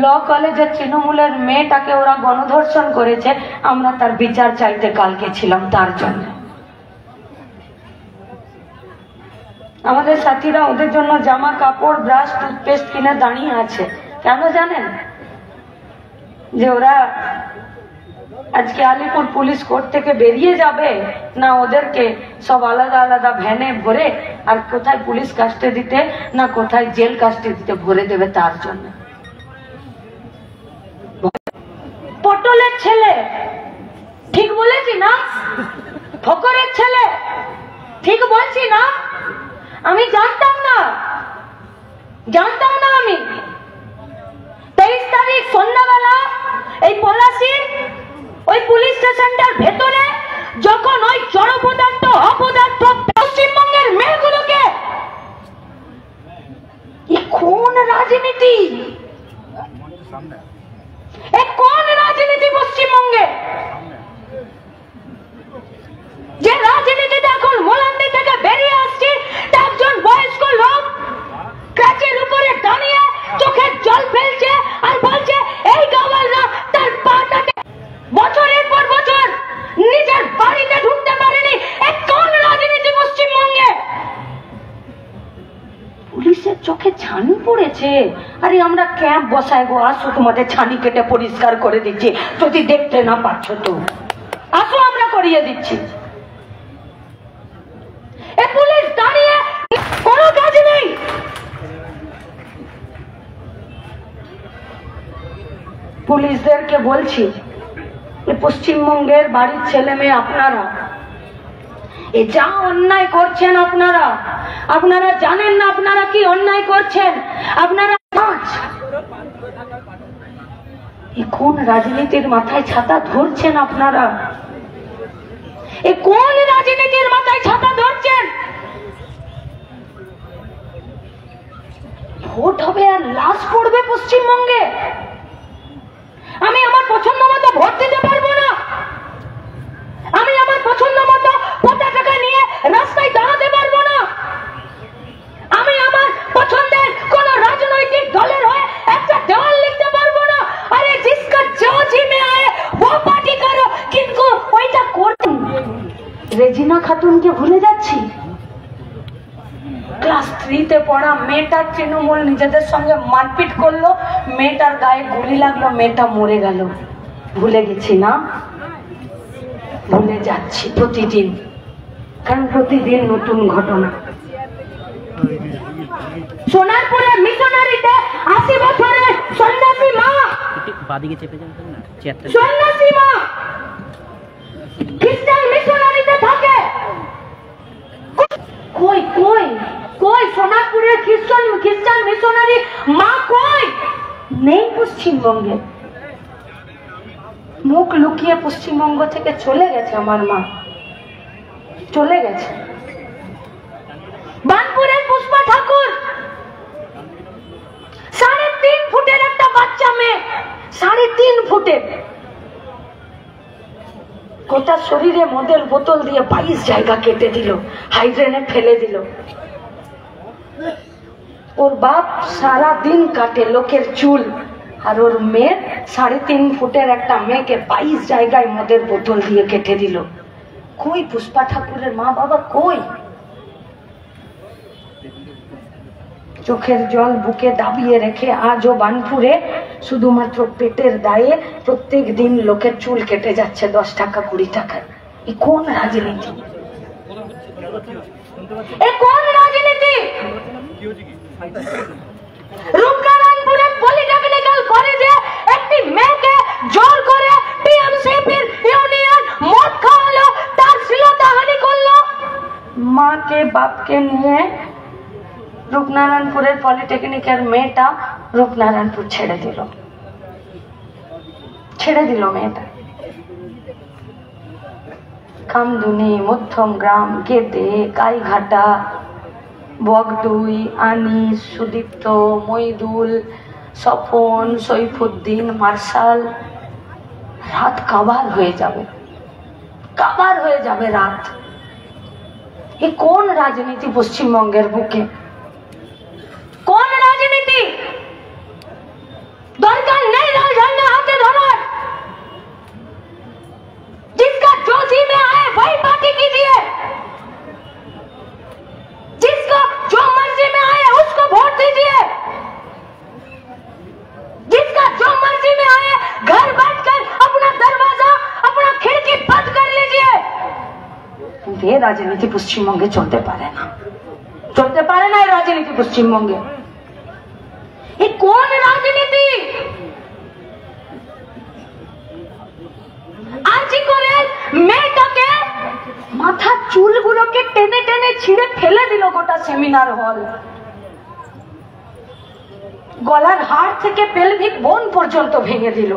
ল কলেজে তৃণমূলের মেয়েটাকে ওরা গণধর্ষণ করেছে, আমরা তার বিচার চাইতে কালকে ছিলাম তার জন্য। আমাদের সাথীরা ওদের জন্য জামা কাপড়, ব্রাশ, টুথপেস্ট কিনে দাঁড়িয়ে আছে। কেন জানেন? যে ওরা আজকে আলিপুর পুলিশ কোর্ট থেকে বেরিয়ে যাবে না, ওদেরকে সব আলাদা আলাদা ভ্যানে ভরে আর কোথায় পুলিশ কাস্টাডিতে না কোথায় জেল কাস্টাডিতে ভরে দেবে তার জন্য। পটলের ছেলে, ঠিক বলেছি না? ফকরের ছেলে, ঠিক বলছি না? আমি জানতাম না আমি 23 তারিখ সন্ধ্যাবেলা এই পলাশীর ওই পুলিশ স্টেশনটার ভেতরে যখন ওই জড়পদার্থ অপদার্থ পশ্চিমবঙ্গের মেয়েগুলোকে, কোন রাজনীতি, কোন রাজনীতি পশ্চিমবঙ্গে? যে রাজনীতিতে এখন মোলান্দি থেকে বেরিয়ে আসছে, একজন বয়স্ক লোক ক্রাচের উপরে দাঁড়িয়ে চোখের জল ফেলছে আর বলছে এই গাওয়ালরা তার পাটাকে বছরের পর বছর নিজের বাড়িতে ঢুকতে পারেনি। কোন রাজনীতি পশ্চিমবঙ্গে? পুলিশের চোখে ছানি পড়েছে। আরে আমরা ক্যাম্প বসাই গো, আসো তোমাদের ছানি কেটে পরিষ্কার করে দিচ্ছি, যদি দেখতে না পাচ্ছ তো আসো আমরা করিয়ে দিচ্ছি। পুলিশ দাঁড়িয়ে কোনো কাজ নেই। পুলিশদেরকে বলছি, পশ্চিমবঙ্গের বাড়ির ছেলে মেয়ে আপনারা এ যা অন্যায় করছেন, আপনারা জানেন না আপনারা কি অন্যায় করছেন। আপনারা কোন রাজনীতির মাথায় ছাতা ধরছেন? আপনারা কোন রাজনীতির মাথায় ছাতা ধরছেন? ভোট হবে আর লাশ পড়বে পশ্চিমবঙ্গে। আমি আমার পছন্দ মতো ভোট দিতে পারবো না। আমি আমার পছন্দ মতো পতাকা নিয়ে রাস্তায় দাঁড়াতে পারবো না। আমি আমার পছন্দের কোন রাজনৈতিক দলের হয়ে একটা দেওয়াল লিখতে পারবো না। আরে জিসকা जो जी में आए वो पार्टी करो, কিন্তু ওইটা করুন। রেজিনা খাতুনকে ভুলে যাচ্ছি। ক্লাস 3-তে পড়া মেয়েটার তৃণমূল নিজেদের সঙ্গে মারপিট করলো, মেয়েটার গায়ে গুলি লাগলো, মেয়েটা মরে গেল। ভুলে গেছি না? ভুলে যাচ্ছি প্রতিদিন, কারণ প্রতিদিন নতুন ঘটনা। সোনারপুরে মিশনারিতে 80 বছরের সন্ন্যাসী মা, সন্ন্যাসী মা খ্রিস্টান মিশনারিতে থাকে। কই কই কই সোনারপুরের খ্রিস্টান মিশনারি মা কই? নেই পশ্চিমবঙ্গে। মুখ লুকিয়ে পশ্চিমবঙ্গ থেকে চলে গেছে আমার মা, চলে গেছে। বানপুরের পুষ্পা ঠাকুর 3.5 ফুটের একটা বাচ্চা মেয়ে, 3.5 ফুটের, গোটা শরীরে মদের বোতল দিয়ে 22 জায়গা কেটে দিল, হাইড্রেনে ফেলে দিল। ওর বাপ সারা দিন কাটে লোকের চুল, আর ওর মেয়ের 3.5 ফুটের একটা মেয়েকে 22 জায়গায় মদের বোতল দিয়ে কেটে দিল। কই পুষ্পা ঠাকুরের মা বাবা কই? চোখের জল বুকে দাবিয়ে রেখে আজও বানপুরে শুধুমাত্র পেটের দায়ে প্রত্যেক দিন লোকের চুল কেটে যাচ্ছে 10 টাকা 20 টাকায়। এ কোন রাজনীতি? এ কোন রাজনীতি? রূপনারায়ণপুরের পলিটেকনিক্যাল কলেজে একটি মেয়েকে জোর করে টিএমসিপির ইউনিয়ন মদ খাওয়ালো, তার শ্লীলতাহানি করলো। মাকে বাপকে নিয়ে রূপনারায়ণপুরের পলিটেকনিকের মেয়েটা রূপনারায়ণপুর ছেড়ে দিল মেয়েটা। কামদুনি, মধ্যম গ্রাম, গেদে, গাইঘাটা, বগদুই, আনিস, সুদীপ্ত, মইদুল, স্বপন, সৈফুদ্দিন, মার্শাল, রাত কাবার হয়ে যাবে, কাবার হয়ে যাবে রাত। এ কোন রাজনীতি পশ্চিমবঙ্গের বুকে? কোন রাজনীতি? দরকার নেই লাল ঝান্ডা হাতে ধরার। जिसका जो जी में आए वही पार्टी कीजिए, जिसका जो मर्जी में आए उसको वोट दीजिए, जिसका जो मर्जी में आए घर बैठकर अपना दरवाजा अपना खिड़की बंद कर लीजिए। ये राजनीति পশ্চিমবঙ্গে চলতে পারে না, চলতে পারে না এই রাজনীতি পশ্চিমবঙ্গে। এ কোন রাজনীতি? আজই করে মেয়েটাকে মাথার চুলগুলোকে টেনে টেনে ছিঁড়ে ফেলে দিল গোটা সেমিনার হল। গলার হাড় থেকে পেলভিক বোন পর্যন্ত ভেঙে দিল।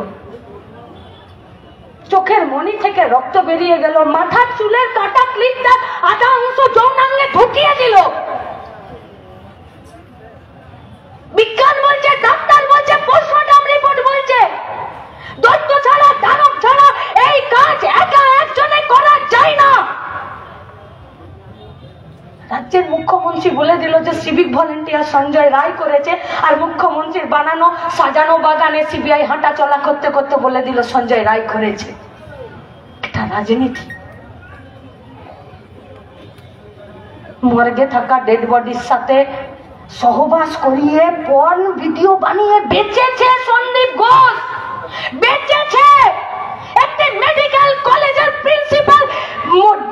চোখের মনি থেকে রক্ত বেরিয়ে গেল। মাথার চুলের কাটা ক্লিপটা আধা অংশ যৌনাঙ্গে ঢুকিয়ে দিল। বিজ্ঞান বলছে, ডাক্তার বলছে, পোস্টমর্টম রিপোর্ট বলছে, দৈত্য ছাড়া দানব ছাড়া এই কাজ একা একজনে করা যায় না। রাজ্যের মুখ্যমন্ত্রী বলে দিল যে সিভিক ভলেন্টিয়ার সঞ্জয় রায় করেছে, আর মুখ্যমন্ত্রীর বানানো সাজানো বাগানে সিবিআই হাঁটা চলা করতে করতে বলে দিল সঞ্জয় রায় করেছে। এটা রাজনীতি? মর্গে থাকা ডেড বডির সাথে সহবাস করিয়ে পর্ন ভিডিও বানিয়ে বেচেছে সন্দীপ ঘোষ, বেচেছে। একটি মেডিকেল কলেজের প্রিন্সিপাল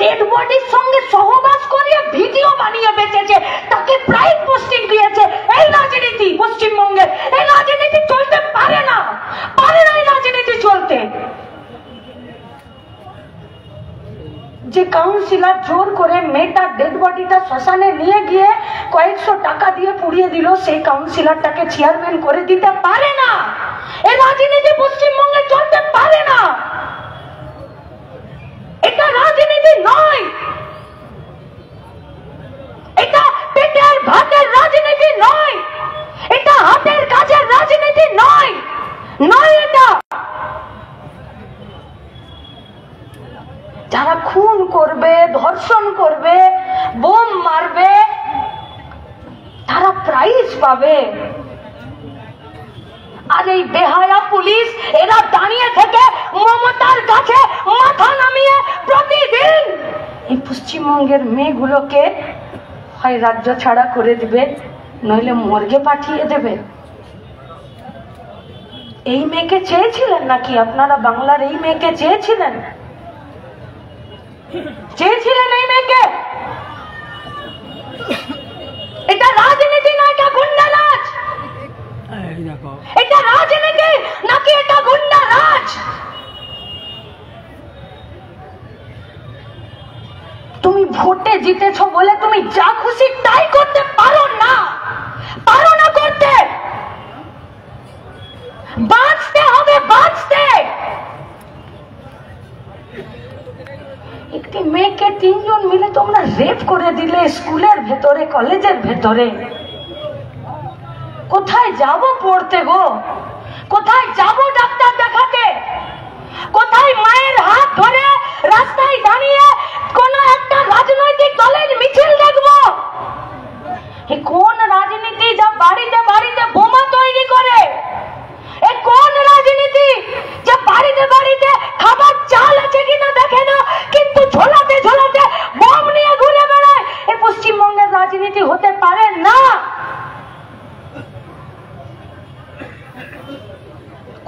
ডেড বডির সঙ্গে সহবাস করিয়ে ভিডিও বানিয়ে বেচেছে, তাকে প্রাইম পোস্টিং দিয়েছে। এই রাজনীতি পশ্চিমবঙ্গে, এই রাজনীতি চলতে পারে না, পারে না এই রাজনীতি চলতে। যে কাউন্সিলর জোর করে মেয়েটার ডেড বডিটা শ্মশানে নিয়ে গিয়ে কয়েকশো টাকা দিয়ে পুড়িয়ে দিল, সেই কাউন্সিলরটাকে চেয়ারম্যান করে দিতে পারে না। এই রাজনীতি পশ্চিমবঙ্গে চলতে পারে না। এটা রাজনীতি নয়, এটা পেটের ভাতের রাজনীতি নয়, এটা ধর্ষণ করবে, বোম মারবে, তারা প্রাইজ পাবে। আর এই বেহায়া পুলিশ এরা দাঁড়িয়ে থেকে মমতার কাছে মাথা নামিয়ে প্রতিদিন এই পশ্চিমবঙ্গের মেয়েগুলোকে হয় রাজ্য ছাড়া করে দিবে, নইলে মর্গে পাঠিয়ে দেবে। এই মেয়েকে চেয়েছিলেন নাকি আপনারা? বাংলার এই মেয়েকে চেয়েছিলেন? চেয়েছিলেন এই মেয়েকে? এটা রাজনীতি না, এটা গুন্ডারাজ। এটা রাজনীতি নাকি এটা গুন্ডারাজ? তুমি ভোটে জিতেছো বলে তুমি যা খুশি তাই করতে পারো না, পারো না করতে। বাঁচতে হবে, বাঁচতে। একটি মেয়েকে 3 জন মিলে তোমরা রেপ করে দিলে স্কুলের ভেতরে, কলেজের ভেতরে। কোথায় যাব পড়তে গো? কোথায় যাব ডাক্তার দেখাতে? কোথায় মায়ের হাত ধরে রাস্তায় দাঁড়িয়ে কোন একটা রাজনৈতিক দলের মিছিল দেখবো? কোন রাজনীতি যা বাড়িতে বাড়িতে বোমা তৈরি করে? এ কোন রাজনীতি যে বাড়িতে বাড়িতে খাবার চাল আছে কিনা দেখে না, কিন্তু ঝোলাতে ঝোলাতে বোম নিয়ে ঘুরে বেড়ায়? এ পশ্চিমবঙ্গের রাজনীতি হতে পারে না।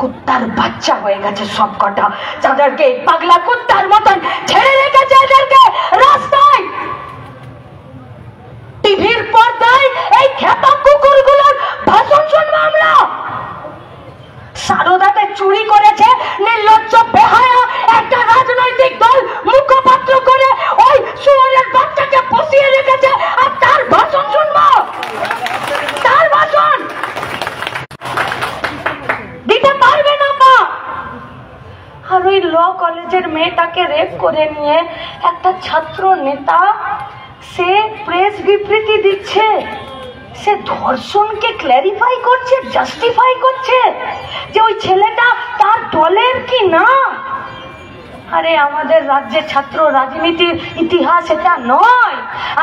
কুত্তার বাচ্চা হয়ে গেছে সব কটা, যাদেরকে পাগলা কুত্তার মতন ছেড়ে রেখেছে এদেরকে রাস্তায়। টিভির পর্দায় এই খেপা কুকুরগুলোর ভাষণ শুনবো আমরা। সারদাতে চুরি করেছে নির্লজ্জ বেহায়া একটা রাজনৈতিক দল মুখপাত্র করে ওই শুয়োরের বাচ্চাকে বসিয়ে রেখেছে, আর তার ভাষণ শুনবো? তার ভাষণ দিতে পারবে না পা। আর ওই ল কলেজের মেয়েটাকে রেপ করে নিয়ে একটা ছাত্র নেতা সে প্রেস বিবৃতি দিচ্ছে, সে ধর্ষণকে ক্ল্যারিফাই করছে, জাস্টিফাই করছে যে ওই ছেলেটা তার দলের কি না। আরে আমাদের রাজ্যের ছাত্র রাজনীতির ইতিহাস এটা নয়,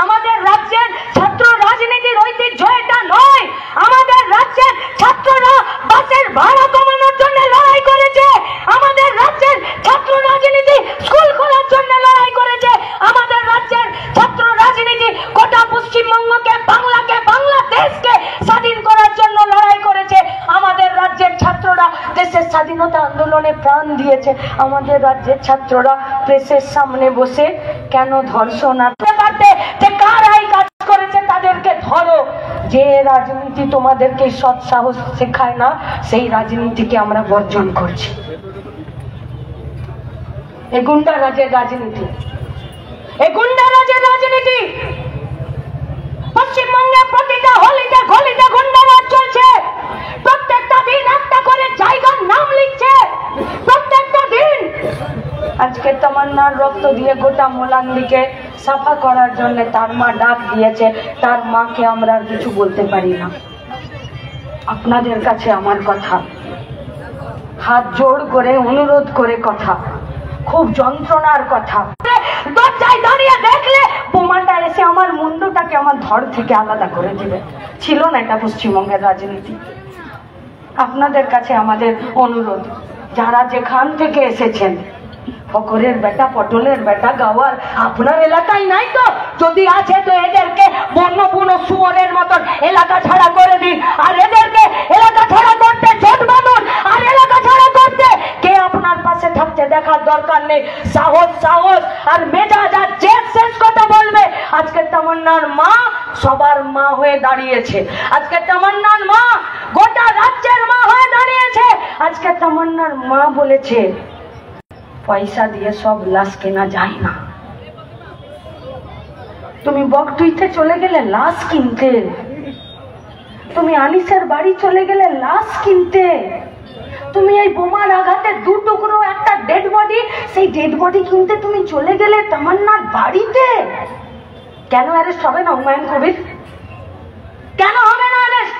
আমাদের রাজ্যের ছাত্র রাজনীতির ঐতিহ্য এটা নয়। আমাদের রাজ্যের ছাত্ররা বাসের ভাড়া কমানোর জন্য লড়াই করেছে, আমাদের রাজ্যের ছাত্র রাজনীতি স্কুল খোলার জন্য লড়াই করেছে, আমাদের রাজ্যের ছাত্র রাজনীতি গোটা পশ্চিমবঙ্গকে, বাংলাকে, বাংলাদেশকে স্বাধীন করার জন্য লড়াই করেছে। আমাদের রাজ্যের ছাত্ররা দেশের স্বাধীনতা আন্দোলনে প্রাণ দিয়েছে। আমাদের রাজ্যের ছাত্ররা প্রেসের সামনে বসে কেন ধর্ষণ আনতে পারতে যে কার এই কাজ করেছে তাদেরকে ধরো। যে রাজনীতি তোমাদেরকে সৎ সাহস শেখায় না, সেই রাজনীতিকে আমরা বর্জন করছি। এই গুন্ডারাজের রাজনীতি, এই গুন্ডারাজের রাজনীতি। পশ্চিমবঙ্গে প্রতিটা হলিতে গলিতে গুন্ডারাজ চলছে। প্রত্যেকটা দিন একটা করে জায়গার নাম লিখছে, প্রত্যেকটা দিন। আজকে তামান্নার রক্ত দিয়ে গোটা মোলান্দিকে সাফা করার জন্য তার মা ডাক দিয়েছে। তার মাকে আমরা আর কিছু বলতে পারি না। আপনাদের কাছে আমার কথা, হাত জোড় করে অনুরোধ করে কথা, খুব যন্ত্রণার কথা। দরজায় দাঁড়িয়ে দেখলে বোমাটা এসে আমার মুন্ডটাকে আমার ধর থেকে আলাদা করে দিবে। ছিল না এটা পশ্চিমবঙ্গের রাজনীতি। আপনাদের কাছে আমাদের অনুরোধ, যারা যেখান থেকে এসেছেন, ফকরের বেটা, পটলের বেটা, গাওয়ার আপনার এলাকায় নাই তো? যদি আছে তো এদেরকে বন্য বুনো শুয়োরের মতন এলাকা ছাড়া করে দিন। আর এদেরকে এলাকা ছাড়া করতে জোট বাঁধুন। আর এলাকা ছাড়া করতে কে আপনার পাশে থাকছে দেখার দরকার নেই। সাহস সাহস আর মেজাজ আর জেদ শেষ কথা বলবে। আজকে তামান্নার মা সবার মা হয়ে দাঁড়িয়েছে। আজকে তামান্নার মা গোটা রাজ্যের মা হয়ে দাঁড়িয়েছে। আজকে তামান্নার মা বলেছে পয়সা দিয়ে সব লাশ কেনা যায় না। তুমি বকটুইতে চলে গেলে লাশ কিনতে, তুমি আনিসের বাড়ি চলে গেলে লাশ কিনতে, তুমি এই বোমার আঘাতে 2 টুকরো একটা ডেড বডি, সেই ডেড বডি কিনতে তুমি চলে গেলে তামান্নার বাড়িতে। কেন অ্যারেস্ট হবে না হুমায়ুন কবির? কেন হবে না অ্যারেস্ট?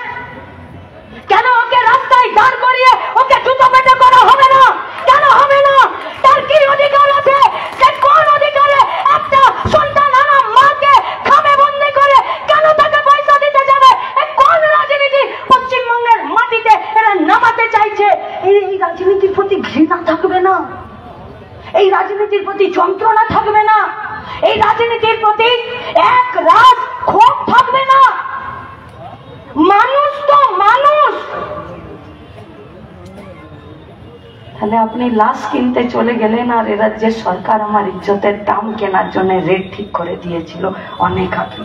কেন ওকে রাস্তায় দাঁড় করিয়ে ওকে জুতো পেটা করা হবে না? কেন হবে না? তার কি অধিকার আছে? সে কোন অধিকারে একটা সন্তান রাজনীতির প্রতি যন্ত্রণা থাকবে না, এই রাজনীতির প্রতি এক রাত ক্ষোভ থাকবে না। মানুষ তো মানুষ। তাহলে আপনি লাশ কিনতে চলে গেলেন আর এ রাজ্যের সরকার আমার ইজ্জতের দাম কেনার জন্য রেট ঠিক করে দিয়েছিল অনেক আগে।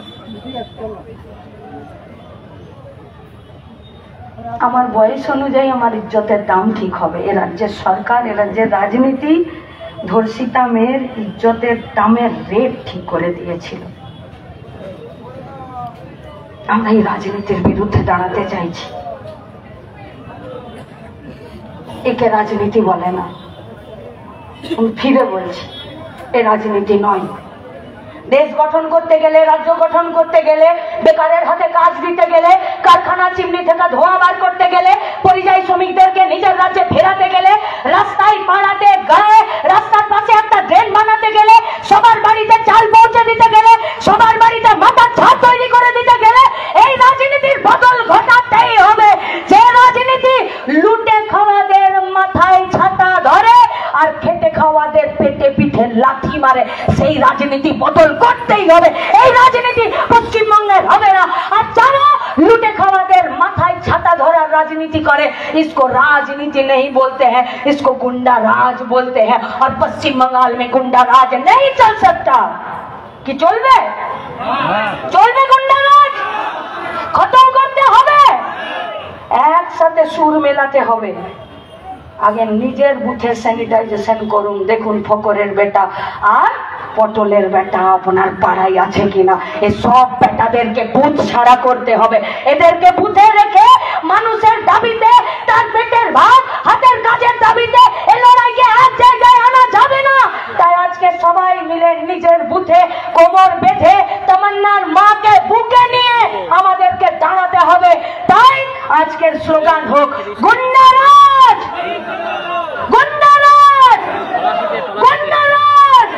আমার বয়স অনুযায়ী আমার ইজ্জতের দাম ঠিক হবে। এ রাজ্যের সরকার, এ রাজ্যের রাজনীতি ধর্ষিতা মেয়ের ইজ্জতের দামের রেট ঠিক করে দিয়েছিল। আমরা এই রাজনীতির বিরুদ্ধে দাঁড়াতে চাইছি। একে রাজনীতি বলে না। ফিরে বলছি, এ রাজনীতি নয়। দেশ গঠন করতে গেলে, রাজ্য গঠন করতে গেলে, বেকারের হাতে কাজ দিতে গেলে, কারখানা চিমনি থেকে ধোঁয়া বার করতে গেলে, পরিযায়ী শ্রমিকদেরকে নিজের রাজ্যে ফেরাতে গেলে, রাস্তায় পাড়াতে গায়ে রাস্তার পাশে একটা ড্রেন বানাতে গেলে, সবার বাড়িতে চাল পৌঁছে দিতে গেলে, সবার বাড়িতে মাথার ছাদ তৈরি করে দিতে গেলে এই রাজনীতির বদল ঘটাতেই হবে। যে রাজনীতি লুটে খাওয়াদের মাথায় ছাতা ধরে আর খেটে খাওয়াদের পেটে পিঠে লাথি মারে, সেই রাজনীতি বদল করতেই হবে। এই রাজনীতি পশ্চিমবঙ্গের হবে না। আর যারা लूटे खावादेर माथाय छाता धरार राजनीति करे, इसको राजनीति नहीं बोलते हैं, इसको गुंडा राज बोलते हैं। और पश्चिम बंगाल में गुंडा राज नहीं चल सकता। कि चलबे चलबे गुंडा राज खत्म करते होबे, एक साथे सुर मेलाते होबे। आगे निजेर बुथे सैनिटाइजेशन करुन, देखुन फकरेर बेटा और पटलेर बेटा आपनार पाड़ाय आछे किना। ए सब बेटादेरके बुथ छाड़ा करते होबे। एदेरके बुथे रेखे मानुषेर दाबिते तार पेटेर भात हातेर काजेर दाबिते ए लड़ाइके एक जायगाय आना जाबे ना। ताई आजके सबाई मिले निजेर बुथे कोमर बेधे तमन्नार माके बुके निये आमादेरके दाঁড়াতে হবে। ताई आजकेर स्लोगान होक गुंडा राज, गुंडा राज, गुंडा राज।